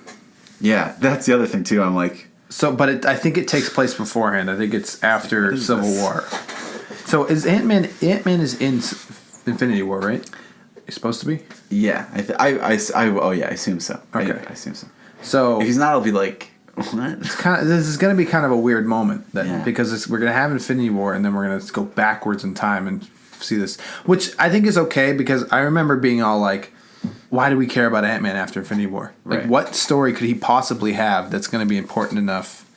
Yeah, that's the other thing too. I'm like, but I think it takes place beforehand. I think it's after Civil War. So is Ant-Man is in Infinity War, right? He's supposed to be. Yeah, I assume so. Okay, I assume so. So if he's not, I'll be like, what? This is going to be kind of a weird moment because we're going to have Infinity War and then we're going to go backwards in time and see this, which I think is okay because I remember being all like, why do we care about Ant-Man after Infinity War? Like, what story could he possibly have that's going to be important enough?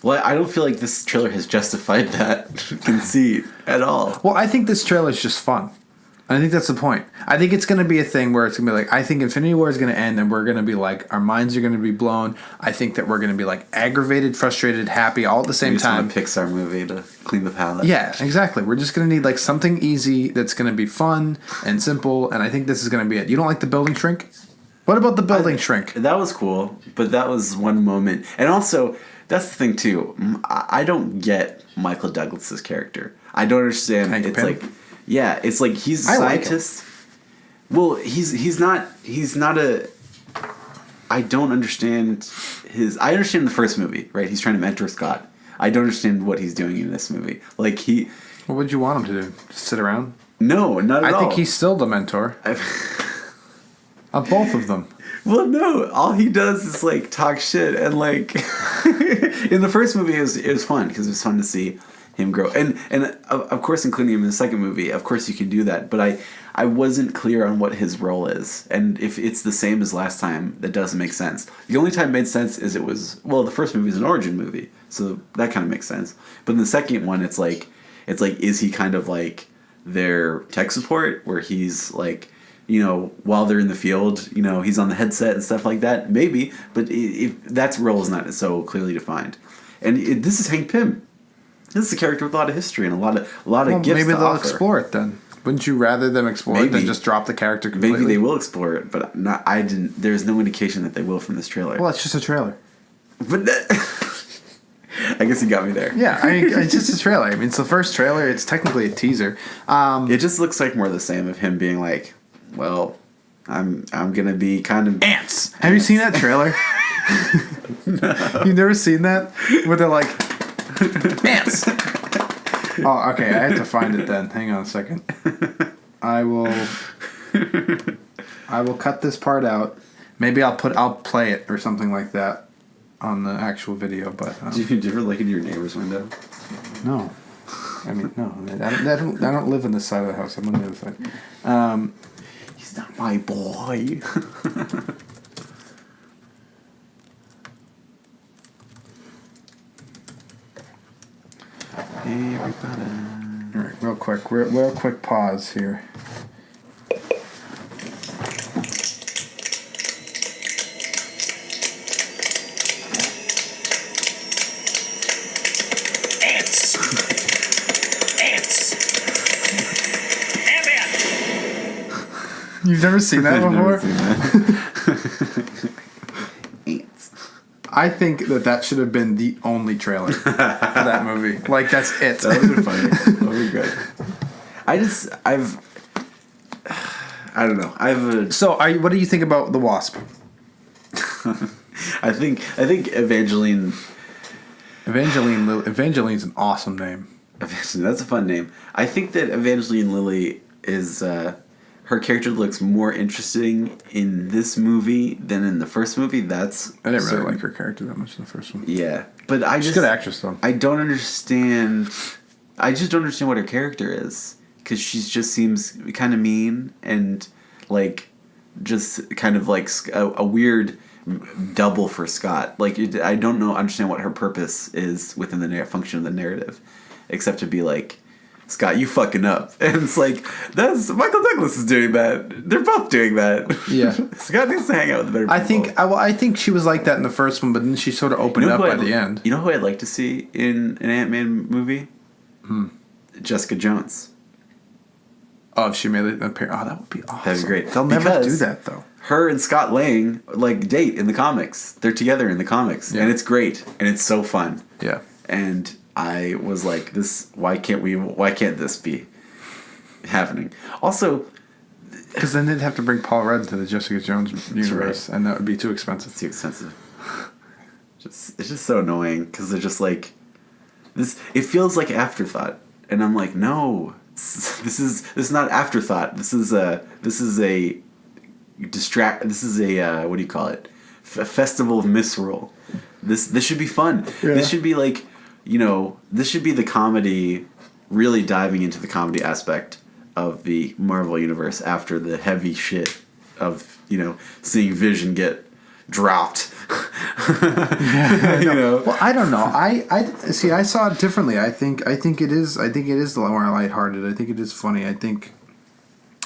Well, I don't feel like this trailer has justified that conceit at all. Well, I think this trailer is just fun. I think that's the point. I think it's going to be a thing where it's going to be like, I think Infinity War is going to end and we're going to be like, our minds are going to be blown. I think that we're going to be like aggravated, frustrated, happy all at the same time. It's a Pixar movie to clean the palate. Yeah, exactly. We're just going to need like something easy that's going to be fun and simple, and I think this is going to be it. You don't like the building shrink? What about the building shrink? That was cool, but that was one moment. And also, that's the thing too. I don't get Michael Douglas's character. I don't understand. Hank it's Pym? like, yeah, it's like he's a scientist. Well, he's not a. I don't understand his. I understand the first movie, right? He's trying to mentor Scott. I don't understand what he's doing in this movie. Like What would you want him to do? Just sit around? No, not at all. I think he's still the mentor. Of both of them. Well, no. All he does is like talk shit and like. In the first movie, it was fun because it was fun to see him grow, and of course, including him in the second movie, of course you can do that. But I wasn't clear on what his role is, and if it's the same as last time, that doesn't make sense. The only time it made sense is the first movie is an origin movie, so that kind of makes sense. But in the second one, it's like, is he kind of like their tech support, where he's like, while they're in the field, he's on the headset and stuff like that, maybe. But if that role is not so clearly defined, and this is Hank Pym. This is a character with a lot of history and a lot of gifts. Maybe to they'll offer. Explore it then. Wouldn't you rather them explore it than just drop the character completely? Maybe they will explore it, but I didn't. There's no indication that they will from this trailer. Well, it's just a trailer. But I guess you got me there. Yeah, it's just a trailer. I mean, it's the first trailer. It's technically a teaser. It just looks like more of the same of him being like, well, I'm gonna be kind of ants. Have you seen that trailer? No. You've never seen that? Where they're like, ants. Oh, okay. I have to find it then. Hang on a second. I will cut this part out. Maybe I'll play it or something like that on the actual video. But do you ever look in your neighbor's window? No. I mean, no. I don't live on this side of the house. I'm on the other side. He's not my boy. Everybody. All right, real quick pause here. Ants. Ant-Man. You've never seen that before? I think that should have been the only trailer for that movie. Like, that's it. That would be funny. That would be good. I don't know. So, what do you think about the Wasp? I think Evangeline's an awesome name. That's a fun name. I think that Evangeline Lilly is her character looks more interesting in this movie than in the first movie. I didn't really like her character that much in the first one. Yeah, but she's a good actress though. I don't understand. I just don't understand what her character is, because she just seems kind of mean and like just kind of like a weird double for Scott. Like I don't understand what her purpose is within the function of the narrative, except to be like, Scott, you fucking up. And it's like, that's Michael Douglas is doing that. They're both doing that. Yeah. Scott needs to hang out with the better people. I think she was like that in the first one, but then she sort of opened up by the end. You know who I'd like to see in an Ant-Man movie? Jessica Jones. Oh, if she made it appear. Oh, that would be awesome. That'd be great. They'll never do that, though. Her and Scott Lang date in the comics. They're together in the comics, and it's great, and it's so fun. Yeah. And I was like, "This. Why can't this be happening?" Also, because then they'd have to bring Paul Rudd to the Jessica Jones universe, and that would be too expensive. It's too expensive. It's just so annoying because they're just like this. It feels like afterthought, and I'm like, no, this is not afterthought. This is a what do you call it? A festival of misrule. This should be fun. Yeah. This should be like, this should be the comedy, really diving into the comedy aspect of the Marvel universe after the heavy shit of, seeing Vision get dropped. Well, I don't know. I see. I saw it differently. I think it is a lot more lighthearted. I think it is funny. I think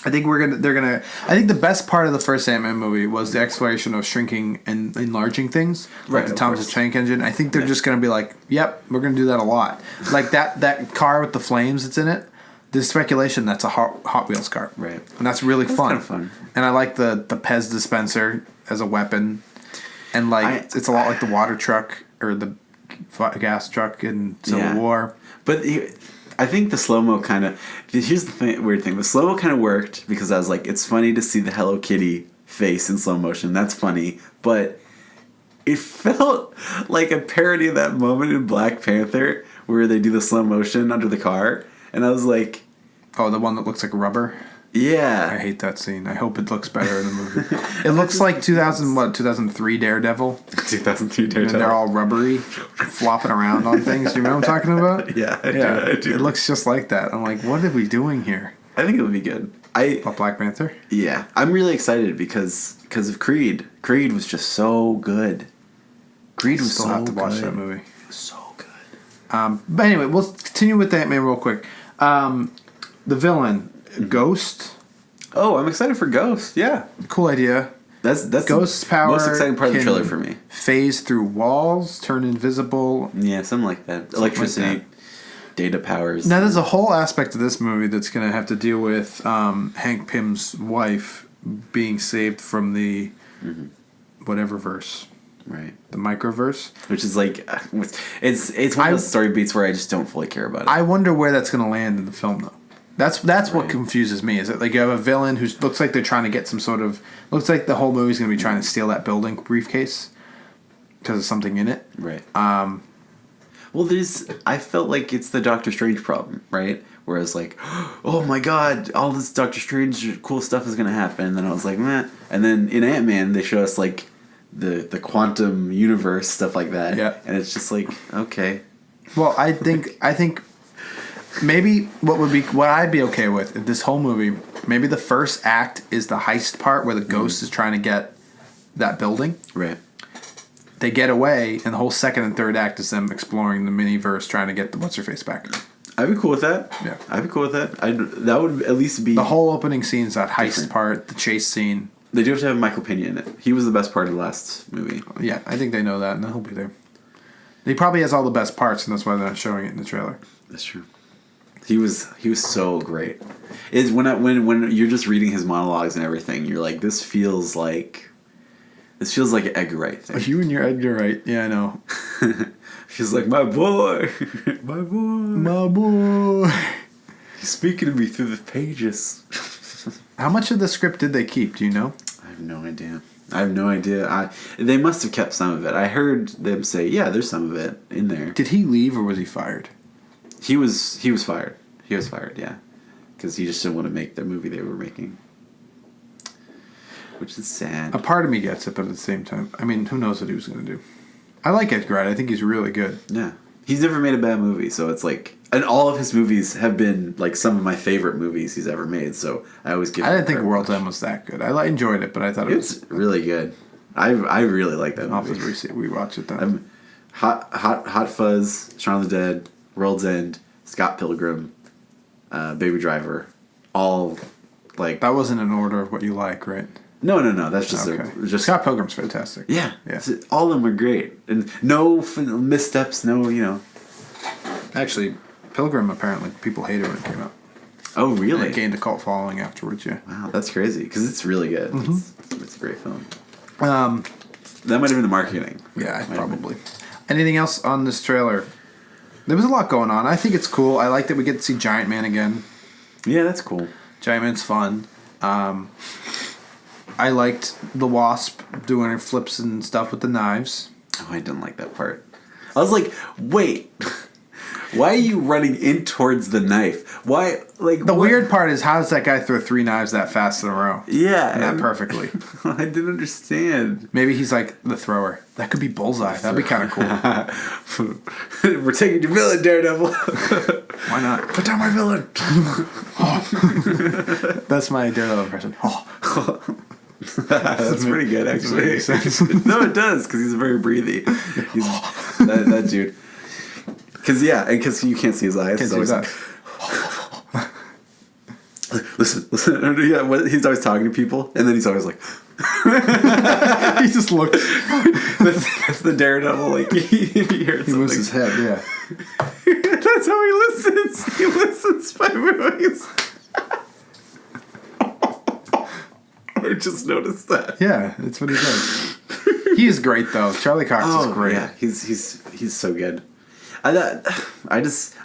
the best part of the first Ant-Man movie was the exploration of shrinking and enlarging things, like the Thomas Tank Engine. I think they're just gonna be like, yep, we're gonna do that a lot. Like that car with the flames that's in it. There's speculation that's a Hot Wheels car, right? And that's really fun. Kind of fun. And I like the Pez dispenser as a weapon, and it's a lot like the water truck or the gas truck in Civil War. But I think the slow-mo kind of... Here's the weird thing. The slow-mo kind of worked because I was like, it's funny to see the Hello Kitty face in slow motion. That's funny. But it felt like a parody of that moment in Black Panther where they do the slow motion under the car. And I was like... Oh, the one that looks like rubber? Yeah. I hate that scene. I hope it looks better in the movie. It looks like 2003 Daredevil. 2003 Daredevil. And they're all rubbery, flopping around on things. Do you know what I'm talking about? Yeah, I do. It looks just like that. I'm like, what are we doing here? I think it would be good. About Black Panther? Yeah. I'm really excited because of Creed. Creed was just so good. Creed was so good. I still have to watch that movie. So good. But anyway, we'll continue with Ant-Man real quick. The villain... Ghost. Oh, I'm excited for Ghost. Yeah, cool idea. That's Ghost's power. Most exciting part of the trailer for me. Phase through walls, turn invisible. Yeah, something like that. Electricity, data powers. Now, there's a whole aspect of this movie that's going to have to deal with Hank Pym's wife being saved from the whatever verse. Right. The microverse. Which is like, it's one of those story beats where I just don't fully care about it. I wonder where that's going to land in the film, though. That's what confuses me. Is that like you have a villain who looks like they're trying to get some sort of... Looks like the whole movie's going to be trying to steal that building briefcase because of something in it. Right. Well, I felt like it's the Doctor Strange problem, right? Whereas like, oh my god, all this Doctor Strange cool stuff is going to happen. And then I was like, meh. And then in Ant-Man, they show us like the quantum universe, stuff like that. Yeah. And it's just like, okay. Well, I think maybe what I'd be okay with in this whole movie, maybe the first act is the heist part where the ghost is trying to get that building. Right. They get away, and the whole second and third act is them exploring the mini-verse, trying to get the what's-her-face back. I'd be cool with that. Yeah. I'd be cool with that. That would at least be... The whole opening scene is that heist part, the chase scene. They do have to have Michael Pena in it. He was the best part of the last movie. Yeah, I think they know that, and he'll be there. He probably has all the best parts, and that's why they're not showing it in the trailer. That's true. He was so great. It's when you're just reading his monologues and everything, you're like, this feels like an Edgar Wright thing. You and your Edgar Wright, yeah, I know. Feels like my boy, my boy. He's speaking to me through the pages. How much of the script did they keep? Do you know? I have no idea. They must have kept some of it. I heard them say, yeah, there's some of it in there. Did he leave or was he fired? He was fired. He was fired, yeah. Because he just didn't want to make the movie they were making. Which is sad. A part of me gets it, but at the same time, I mean, who knows what he was going to do. I like Edgar Wright. I think he's really good. Yeah. he's never made a bad movie, so it's like, and all of his movies have been like some of my favorite movies he's ever made. So I always give. I didn't think World's End was that good. I enjoyed it, but I thought it's really good. I really like that I'll movie. have to rewatch it then. Hot Fuzz, Shaun of the Dead, World's End, Scott Pilgrim, Baby Driver, all like that wasn't in order of what you like, right? No. That's just just Scott Pilgrim's fantastic. Yeah. All of them are great, and no missteps. No. Actually, Pilgrim apparently people hated when it came out. Oh, really? And it gained a cult following afterwards. Yeah. Wow, that's crazy because it's really good. Mm-hmm. It's a great film. That might have been the marketing. Yeah, probably. Anything else on this trailer? There was a lot going on. I think it's cool. I like that we get to see Giant Man again. Yeah, that's cool. Giant Man's fun. I liked the Wasp doing her flips and stuff with the knives. Oh, I didn't like that part. I was like, wait, why are you running in towards the knife? Why, like... The weird part is, how does that guy throw 3 knives that fast in a row? Yeah. And that perfectly. I didn't understand. Maybe he's like the thrower. That could be Bullseye. That'd be kind of cool. We're taking your villain, Daredevil. Why not? Put down my villain. That's my Daredevil impression. That's pretty good, actually. No, it does, because he's very breathy. He's, that dude. Because you can't see his eyes. Can't see his eyes. Listen. Yeah, he's always talking to people, and then he's always like... He just looked. That's the Daredevil. Like he moves his head. Yeah. That's how he listens. He listens by movies. I just noticed that. Yeah, that's what he does. He is great though. Charlie Cox is great. Yeah, he's so good. I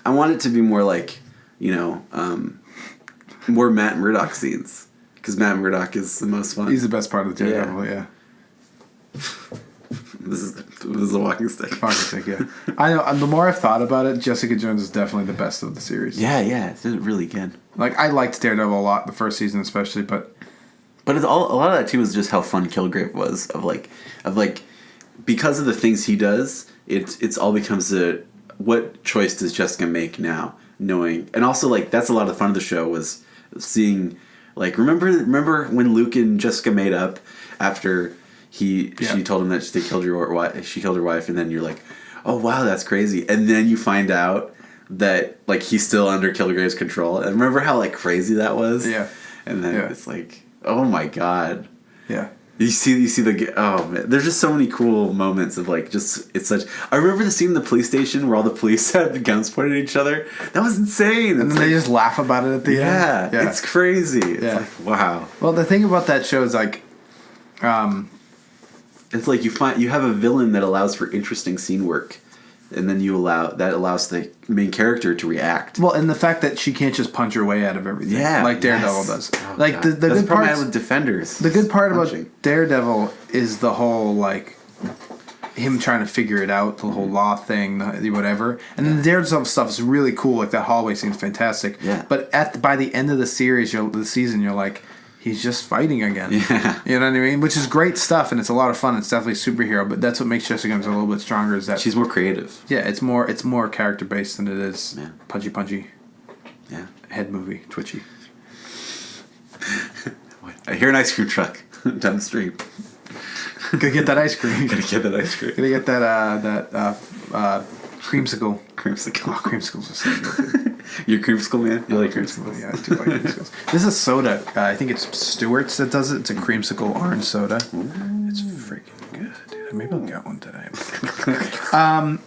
want it to be more like, more Matt Murdock scenes, because Matt Murdock is the most fun. He's the best part of the Daredevil. Yeah. This is a walking stick. Walking stick. Yeah. I know. The more I've thought about it, Jessica Jones is definitely the best of the series. Yeah, it's really good. Like, I liked Daredevil a lot, the first season especially, but it's a lot of that too was just how fun Kilgrave was. Of like because of the things he does, it's all becomes what choice does Jessica make now, knowing, and also like that's a lot of the fun of the show was seeing, like, remember when Luke and Jessica made up after she told him that she killed her wife, and then you're like, oh wow, that's crazy, and then you find out that like he's still under Kilgrave's control, and remember how like crazy that was, and then it's like, oh my god, you see oh man, there's just so many cool moments of like it's such. I remember the scene in the police station where all the police had the guns pointed at each other. That was insane. And then they just laugh about it at the end. Yeah, it's crazy. It's like, wow. Well, the thing about that show is like, it's like you have a villain that allows for interesting scene work, and then allows the main character to react. Well, and the fact that she can't just punch her way out of everything, like Daredevil does. Oh, like the good part with Defenders. The good part about Daredevil is the whole like him trying to figure it out, the whole law thing, whatever. And then the Daredevil stuff is really cool. Like that hallway scene's fantastic. Yeah. But by the end of the season, you're like, he's just fighting again. Yeah. You know what I mean? Which is great stuff, and it's a lot of fun. It's definitely superhero, but that's what makes Jessica Jones a little bit stronger. Is that she's more creative? Yeah, it's more character based than it is punchy. Yeah. Head movie, twitchy. I hear an ice cream truck down the street. Gotta get that ice cream. Gotta get that ice cream. Gotta get that creamsicle. Creamsicle. Oh, creamsicles are so good. You're a creamsicle man? You like creamsicle? Yeah, I do like creamsicles. This is a soda. I think it's Stewart's that does it. It's a creamsicle orange soda. Ooh. It's freaking good, dude. Maybe I'll get one today.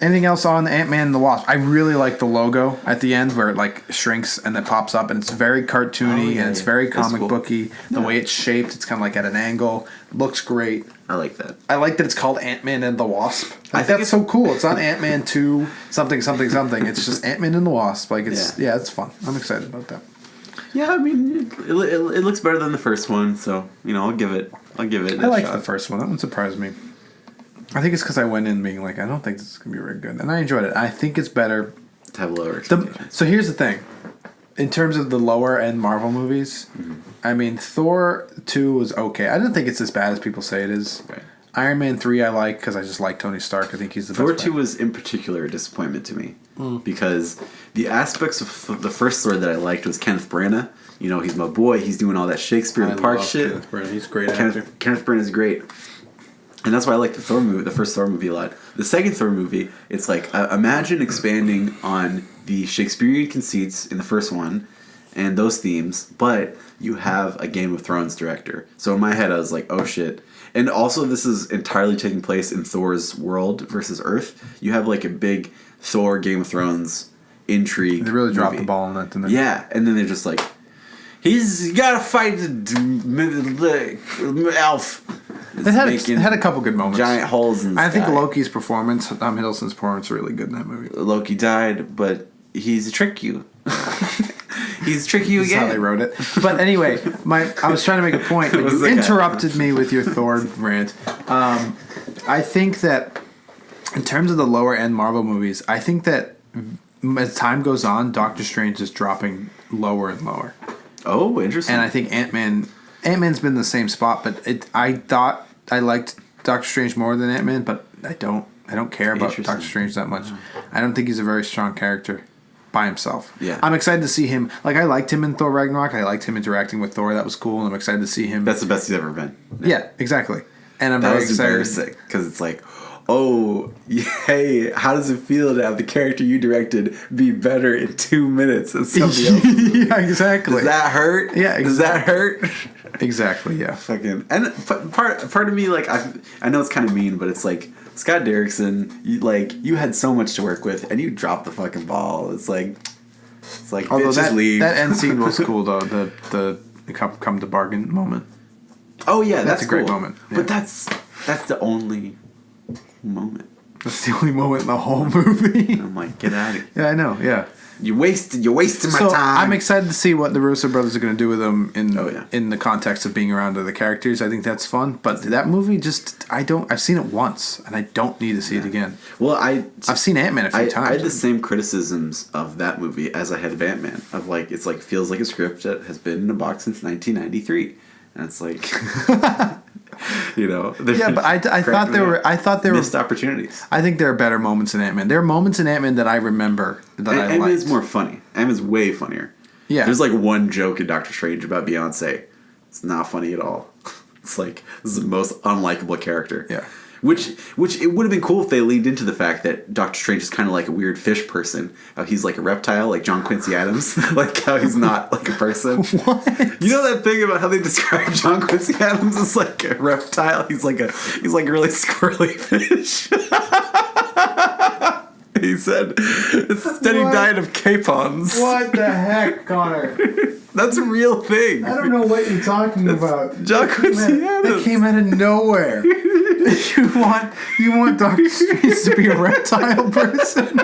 Anything else on Ant-Man and the Wasp? I really like the logo at the end where it like shrinks and then pops up, and it's very cartoony and it's very comic booky. The way it's shaped, it's kind of like at an angle. Looks great. I like that. I like that it's called Ant-Man and the Wasp. I think that's so cool. It's not Ant-Man 2 something. It's just Ant-Man and the Wasp. Like it's fun. I'm excited about that. Yeah, I mean, it looks better than the first one, so I'll give it. I like the first one. That one surprised me. I think it's because I went in being like, I don't think this is gonna be very good, and I enjoyed it. I think it's better to have lower expectations. So here's the thing. In terms of the lower end Marvel movies, I mean, Thor 2 was okay. I don't think it's as bad as people say it is. Right. Iron Man 3 I like because I just like Tony Stark. I think he's the Thor best. 2 was in particular a disappointment to me because the aspects of the first Thor that I liked was Kenneth Branagh. You know, he's my boy. He's doing all that Shakespeare in the Park shit. Kenneth Branagh. He's a great actor. Kenneth Branagh is great. And that's why I like the Thor movie, the first Thor movie a lot. The second Thor movie, it's like, imagine expanding on the Shakespearean conceits in the first one and those themes, but you have a Game of Thrones director. So in my head, I was like, oh shit. And also, this is entirely taking place in Thor's world versus Earth. You have like a big Thor Game of Thrones intrigue. They really dropped movie. the ball on that, didn't they? Yeah, and then they're just like, he's got to fight the elf. It had a couple good moments. Giant holes in the I think sky. Loki's performance, Tom Hiddleston's performance, really good in that movie. Loki died, but he's trick you. He's tricky you That's again. how they wrote it. But anyway, I was trying to make a point, but you interrupted me with your Thor rant. I think that in terms of the lower end Marvel movies, I think that as time goes on, Doctor Strange is dropping lower and lower. Oh, interesting. And I think Ant-Man's been in the same spot, but I thought I liked Doctor Strange more than Ant-Man, but I don't care about Doctor Strange that much. I don't think he's a very strong character by himself. Yeah. I'm excited to see him. Like, I liked him in Thor Ragnarok. I liked him interacting with Thor. That was cool, and I'm excited to see him. That's the best he's ever been. Yeah, exactly. And I'm very excited. That was embarrassing, because it's like, oh, hey, how does it feel to have the character you directed be better in 2 minutes than somebody else? Yeah, exactly. Does that hurt? Yeah, exactly. Does that hurt? Exactly, yeah. Fucking, and part of me, like, I know it's kind of mean, but it's like, Scott Derrickson, you had so much to work with, and you dropped the fucking ball. It's like Although bitch, just leave. that end scene was cool, though. The come to bargain moment. Oh yeah, That's a great cool. moment. Yeah. But that's the only moment. That's the only moment in the whole movie. I'm like, get out of here. Yeah, I know. Yeah. You're wasting my So time. I'm excited to see what the Russo brothers are going to do with them Oh, in the context of being around other characters. I think that's fun. But that movie I've seen it once and I don't need to see it again. Well, I've seen Ant-Man a few times. I had the same criticisms of that movie as I had of Ant-Man. Of like, it's like feels like a script that has been in a box since 1993, and it's like, Yeah, but I thought there were missed opportunities. I think there are better moments in Ant-Man. There are moments in Ant-Man that I remember that I liked. Ant-Man's more funny. Ant-Man's way funnier. Yeah. There's like one joke in Doctor Strange about Beyonce. It's not funny at all. It's like, this is the most unlikable character. Yeah. Which it would have been cool if they leaned into the fact that Doctor Strange is kind of like a weird fish person. How he's like a reptile, like John Quincy Adams. Like how he's not like a person. What? You know that thing about how they describe John Quincy Adams as like a reptile? He's like a really squirrely fish. He said, it's a steady diet of capons. What the heck, Connor? That's a real thing. I don't know what you're talking about. John Quincy Adams. That came out of nowhere. You want Doctor Strange to be a reptile person?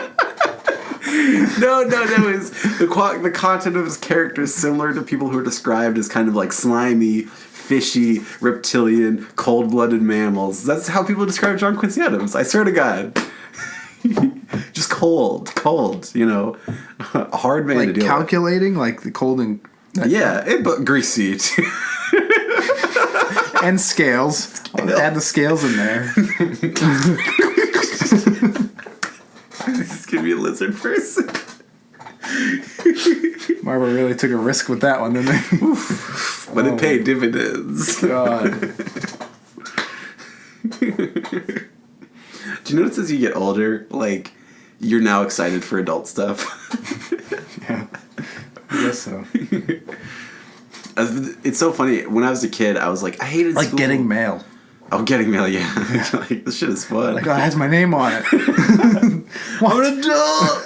No, is the content of his character is similar to people who are described as kind of like slimy, fishy, reptilian, cold-blooded mammals. That's how people describe John Quincy Adams. I swear to God. Just cold, a hard man to deal calculating, like the cold and but greasy too. And scales. Add the scales in there. This is gonna be a lizard person. Marvel really took a risk with that one, didn't they? But it paid dividends. God. Do you notice as you get older, like, you're now excited for adult stuff? Yeah. I guess so. It's so funny. When I was a kid, I was like, I hated Like school. getting mail. Oh, getting mail, yeah. Like, this shit is fun. Like, oh, it has my name on it. I'm an adult!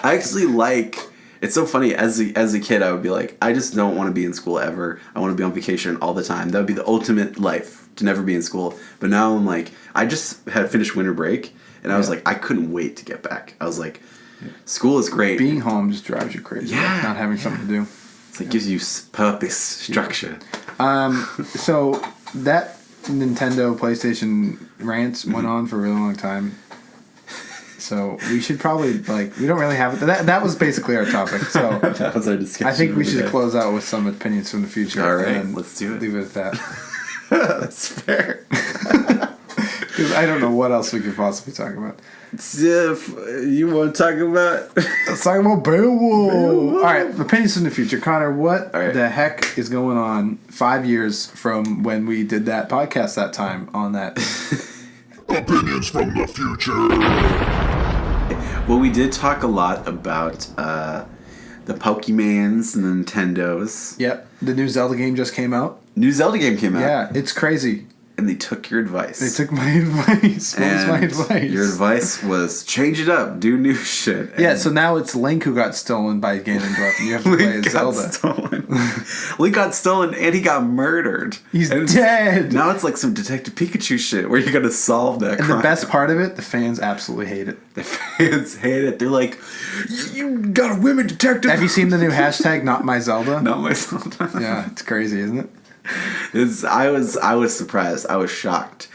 I actually like... It's so funny. As a kid, I would be like, I just don't want to be in school ever. I want to be on vacation all the time. That would be the ultimate life, to never be in school. But now I'm like, I just had finished winter break, and I was like, I couldn't wait to get back. I was like, school is great. Being home just drives you crazy. Yeah. Not having something to do. It's like, gives you purpose, structure. So that Nintendo PlayStation rants went on for a really long time. So we should probably, we don't really have it. That was basically our topic. So That was our discussion. I think we should today. close out with some opinions from the future. All right, and let's do it. Leave it at that. That's fair. Because I don't know what else we could possibly talk about. If you want to talk about... Let's talk about Beowulf. All right, opinions from the future. Connor, what the heck is going on 5 years from when we did that podcast that time on that? Opinions from the future. Well, we did talk a lot about the Pokemans and the Nintendos. Yep, the new Zelda game just came out. New Zelda game came out. Yeah, it's crazy. And they took your advice. They took my advice. What was my advice? Your advice was change it up, do new shit. Yeah, so now it's Link who got stolen by Ganondorf, and you have to play as Zelda. Stolen. Link got stolen, and he got murdered. He's dead. Now it's like some Detective Pikachu shit where you got to solve that. And crime. the best part of it, the fans absolutely hate it. The fans hate it. They're like, "You got a women detective." Have you seen the new hashtag? Not my Zelda. Not my Zelda. Yeah, it's crazy, isn't it? I was surprised. I was shocked.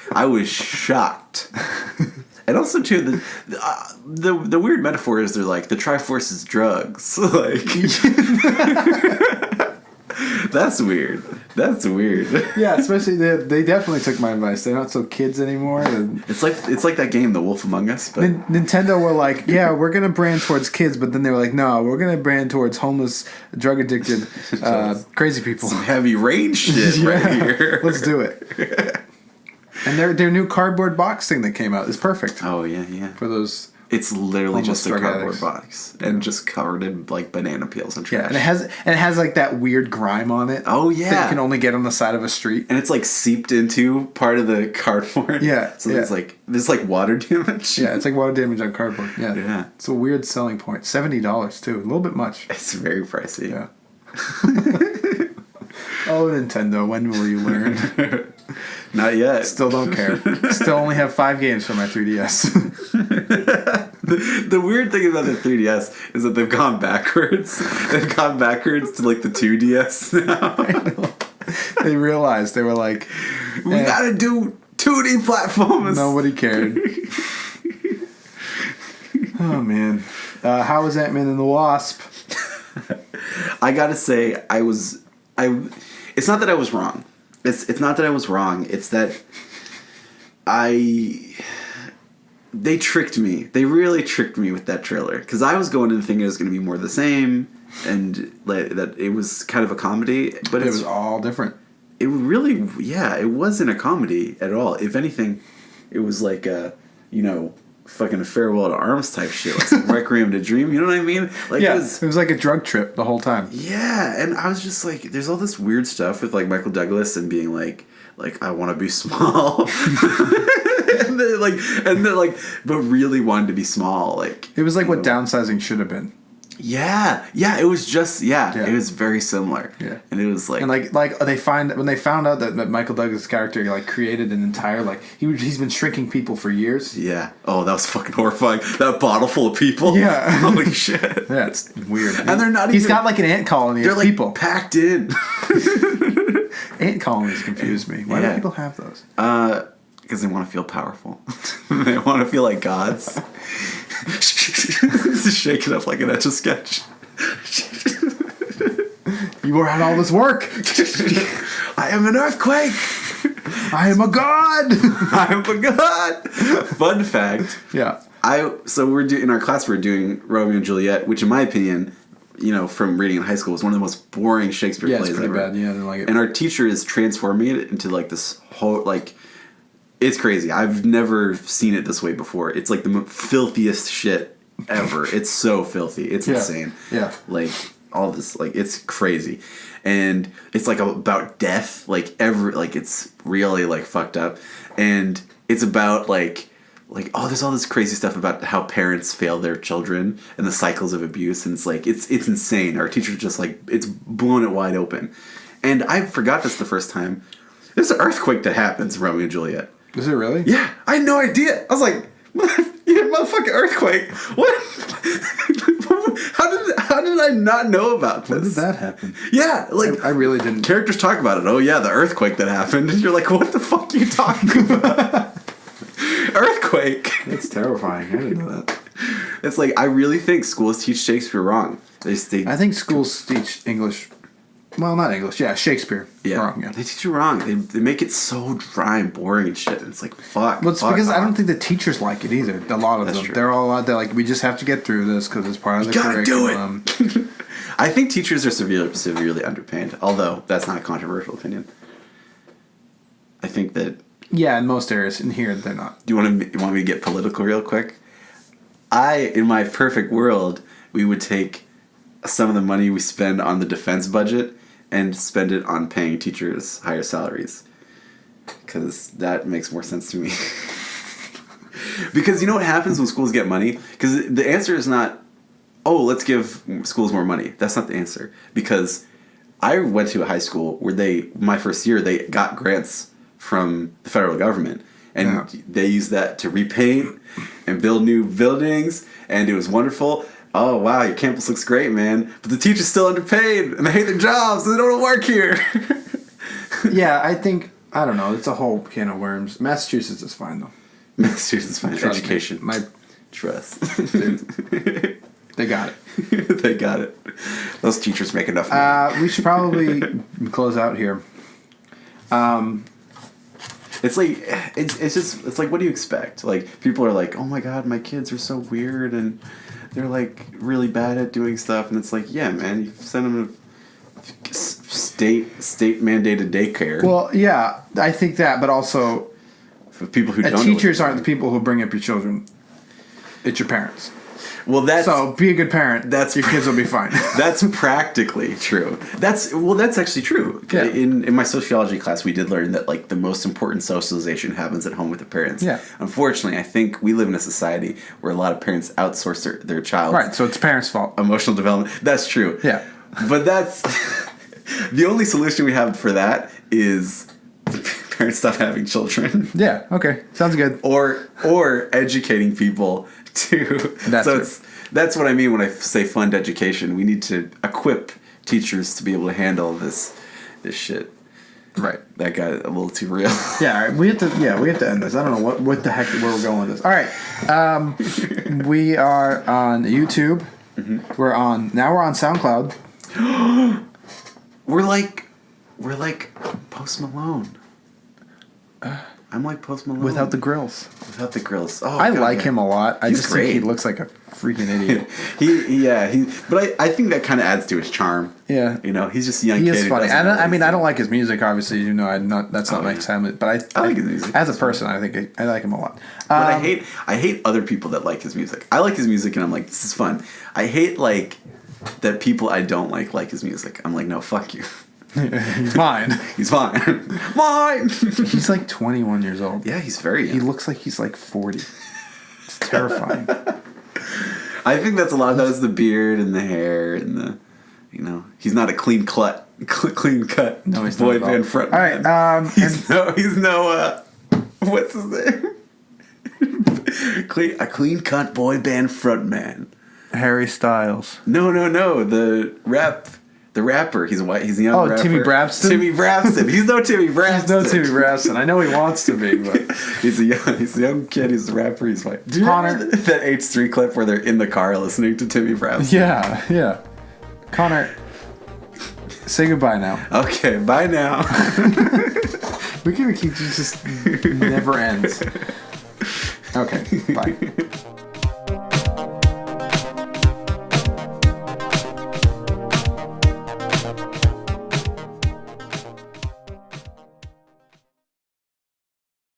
And also too the weird metaphor is they're like the Triforce is drugs. Like that's weird. Yeah, especially they definitely took my advice. They're not so kids anymore. It's like that game, The Wolf Among Us. But Nintendo were like, yeah, we're gonna brand towards kids, but then they were like, no, we're gonna brand towards homeless, drug addicted, crazy people. Some heavy rain shit right here. Let's do it. And their new cardboard box thing that came out is perfect. Oh yeah. For those. It's literally just a cardboard addicts. box and just covered in like banana peels and trash. Yeah, and it has like that weird grime on it. Oh yeah, that you can only get on the side of a street, and it's like seeped into part of the cardboard. Yeah, so there's like water damage. Yeah, it's like water damage on cardboard. Yeah. It's a weird selling point. $70 too, a little bit much. It's very pricey. Yeah. Oh, Nintendo, when will you learn? Not yet. Still don't care. Still only have 5 games for my 3DS. The weird thing about the 3DS is that they've gone backwards. They've gone backwards to like the 2DS now. I know. They realized, they were like, we gotta do 2D platforms. Nobody cared. Oh man. How was AntMan and the Wasp? I gotta say, it's not that I was wrong. It's not that I was wrong. It's that they tricked me. They really tricked me with that trailer. Because I was going in thinking it was going to be more the same, and that it was kind of a comedy. But it was all different. It really, it wasn't a comedy at all. If anything, it was like fucking a farewell to arms type shit, like some Requiem to Dream. You know what I mean? Like it was like a drug trip the whole time. Yeah, and I was just like, there's all this weird stuff with like Michael Douglas and being like I want to be small, and then but really wanted to be small. Like it was like what downsizing should have been. Yeah, it was just it was very similar. Yeah, and it was like when they found out that Michael Douglas' character created an entire he's been shrinking people for years. Yeah. Oh, that was fucking horrifying. That bottle full of people. Yeah. Holy shit. Yeah, it's weird. And they're not. He's got like an ant colony of people packed in. Ant colonies confuse me. Why do people have those? Because they want to feel powerful. They want to feel like gods. Shake it up like an Etch-a-Sketch. You were at all this work. I am an earthquake. I am a god. I am a god. Fun fact. Yeah. So we're in our class we're doing Romeo and Juliet, which in my opinion, from reading in high school, was one of the most boring Shakespeare plays it's pretty ever. bad. Yeah, I didn't like it. And our teacher is transforming it into this whole it's crazy. I've never seen it this way before. It's like the filthiest shit ever. It's so filthy. It's insane. Yeah. All this, it's crazy. And it's about death. It's really fucked up. And it's about there's all this crazy stuff about how parents fail their children and the cycles of abuse. And it's insane. Our teacher's just it's blown it wide open. And I forgot this the first time. There's an earthquake that happens in Romeo and Juliet. Is it really? Yeah, I had no idea. I was like, motherfucking earthquake. What? How did I not know about this? When did that happen? Yeah, I really didn't. Characters talk about it. Oh yeah, the earthquake that happened. And you're like, what the fuck are you talking about? Earthquake. That's terrifying. I didn't know that. It's I really think schools teach Shakespeare wrong. I think schools teach English Well, not English. Yeah, Shakespeare. Yeah. Wrong, yeah. They teach you wrong. They make it so dry and boring and shit. And it's like, fuck. Well, it's fuck because I off. don't think the teachers like it either. A lot of That's them. true. They're all out there like, we just have to get through this because it's part of the gotta do it. curriculum. I think teachers are severely underpaid, although that's not a controversial opinion. I think that... Yeah, in most areas. In here, they're not. Do you want me to get political real quick? In my perfect world, we would take some of the money we spend on the defense budget and spend it on paying teachers higher salaries. Because that makes more sense to me. Because you know what happens when schools get money? Because the answer is not, oh, let's give schools more money. That's not the answer. Because I went to a high school where my first year, they got grants from the federal government. And they used that to repaint and build new buildings. And it was wonderful. Oh, wow, your campus looks great, man. But the teachers still underpaid. And they hate their jobs. And they don't want to work here. Yeah, I think... I don't know. It's a whole can of worms. Massachusetts is fine, though. Massachusetts is fine. Trust Education. me. Trust. They got it. They got it. Those teachers make enough money. We should probably close out here. It's like it's like, what do you expect? Like, people are like, oh my god, my kids are so weird and they're like really bad at doing stuff, and it's like, yeah, man, you send them to state mandated daycare. Well, yeah, I think that, but also for people who don't know teachers aren't the people who bring up your children. It's your parents. Well, so be a good parent. Your kids will be fine. That's practically true. That's actually true. Yeah. In my sociology class, we did learn that like the most important socialization happens at home with the parents. Yeah. Unfortunately, I think we live in a society where a lot of parents outsource their child. Right. So it's parents' fault. Emotional development. That's true. Yeah. But that's the only solution we have for that is parents stop having children. Yeah. Okay. Sounds good. Or educating people to. That's what I mean when I say fund education. We need to equip teachers to be able to handle this shit. Right. That got a little too real. Yeah. All right. We have to end this. I don't know what the heck where we're going with this. All right. We are on YouTube. Mm-hmm. We're on SoundCloud. We're like Post Malone. I'm like Post Malone. Without the grills. Oh, I like him a lot. I just great. think he looks like a freaking idiot. But I think that kind of adds to his charm. Yeah. You know, he's just a young he kid. He is funny. I I don't like his music, obviously. You know, that's not my time. But I like his music. As a person, I think I like him a lot. But I hate other people that like his music. I like his music, and I'm like, this is fun. I hate like that people I don't like his music. I'm like, no, fuck you. He's mine. He's fine. Mine. He's like 21 years old. Yeah, he's very young. He looks like he's like 40. It's terrifying. I think that's a lot of that is the beard and the hair and the, he's not a clean cut no, he's boy not band front. All right. He's no what's his name? A clean cut boy band front man. Harry Styles. No. The rapper. He's white. He's a young rapper. Timmy Braxton? Timmy Braxton. He's no Timmy Braxton. He's no Timmy Braxton. I know he wants to be, but... he's a young kid. He's a rapper. He's white. Do you remember that H3 clip where they're in the car listening to Timmy Braxton? Yeah. Connor, say goodbye now. Okay, bye now. We're going to keep... It just never ends. Okay, bye.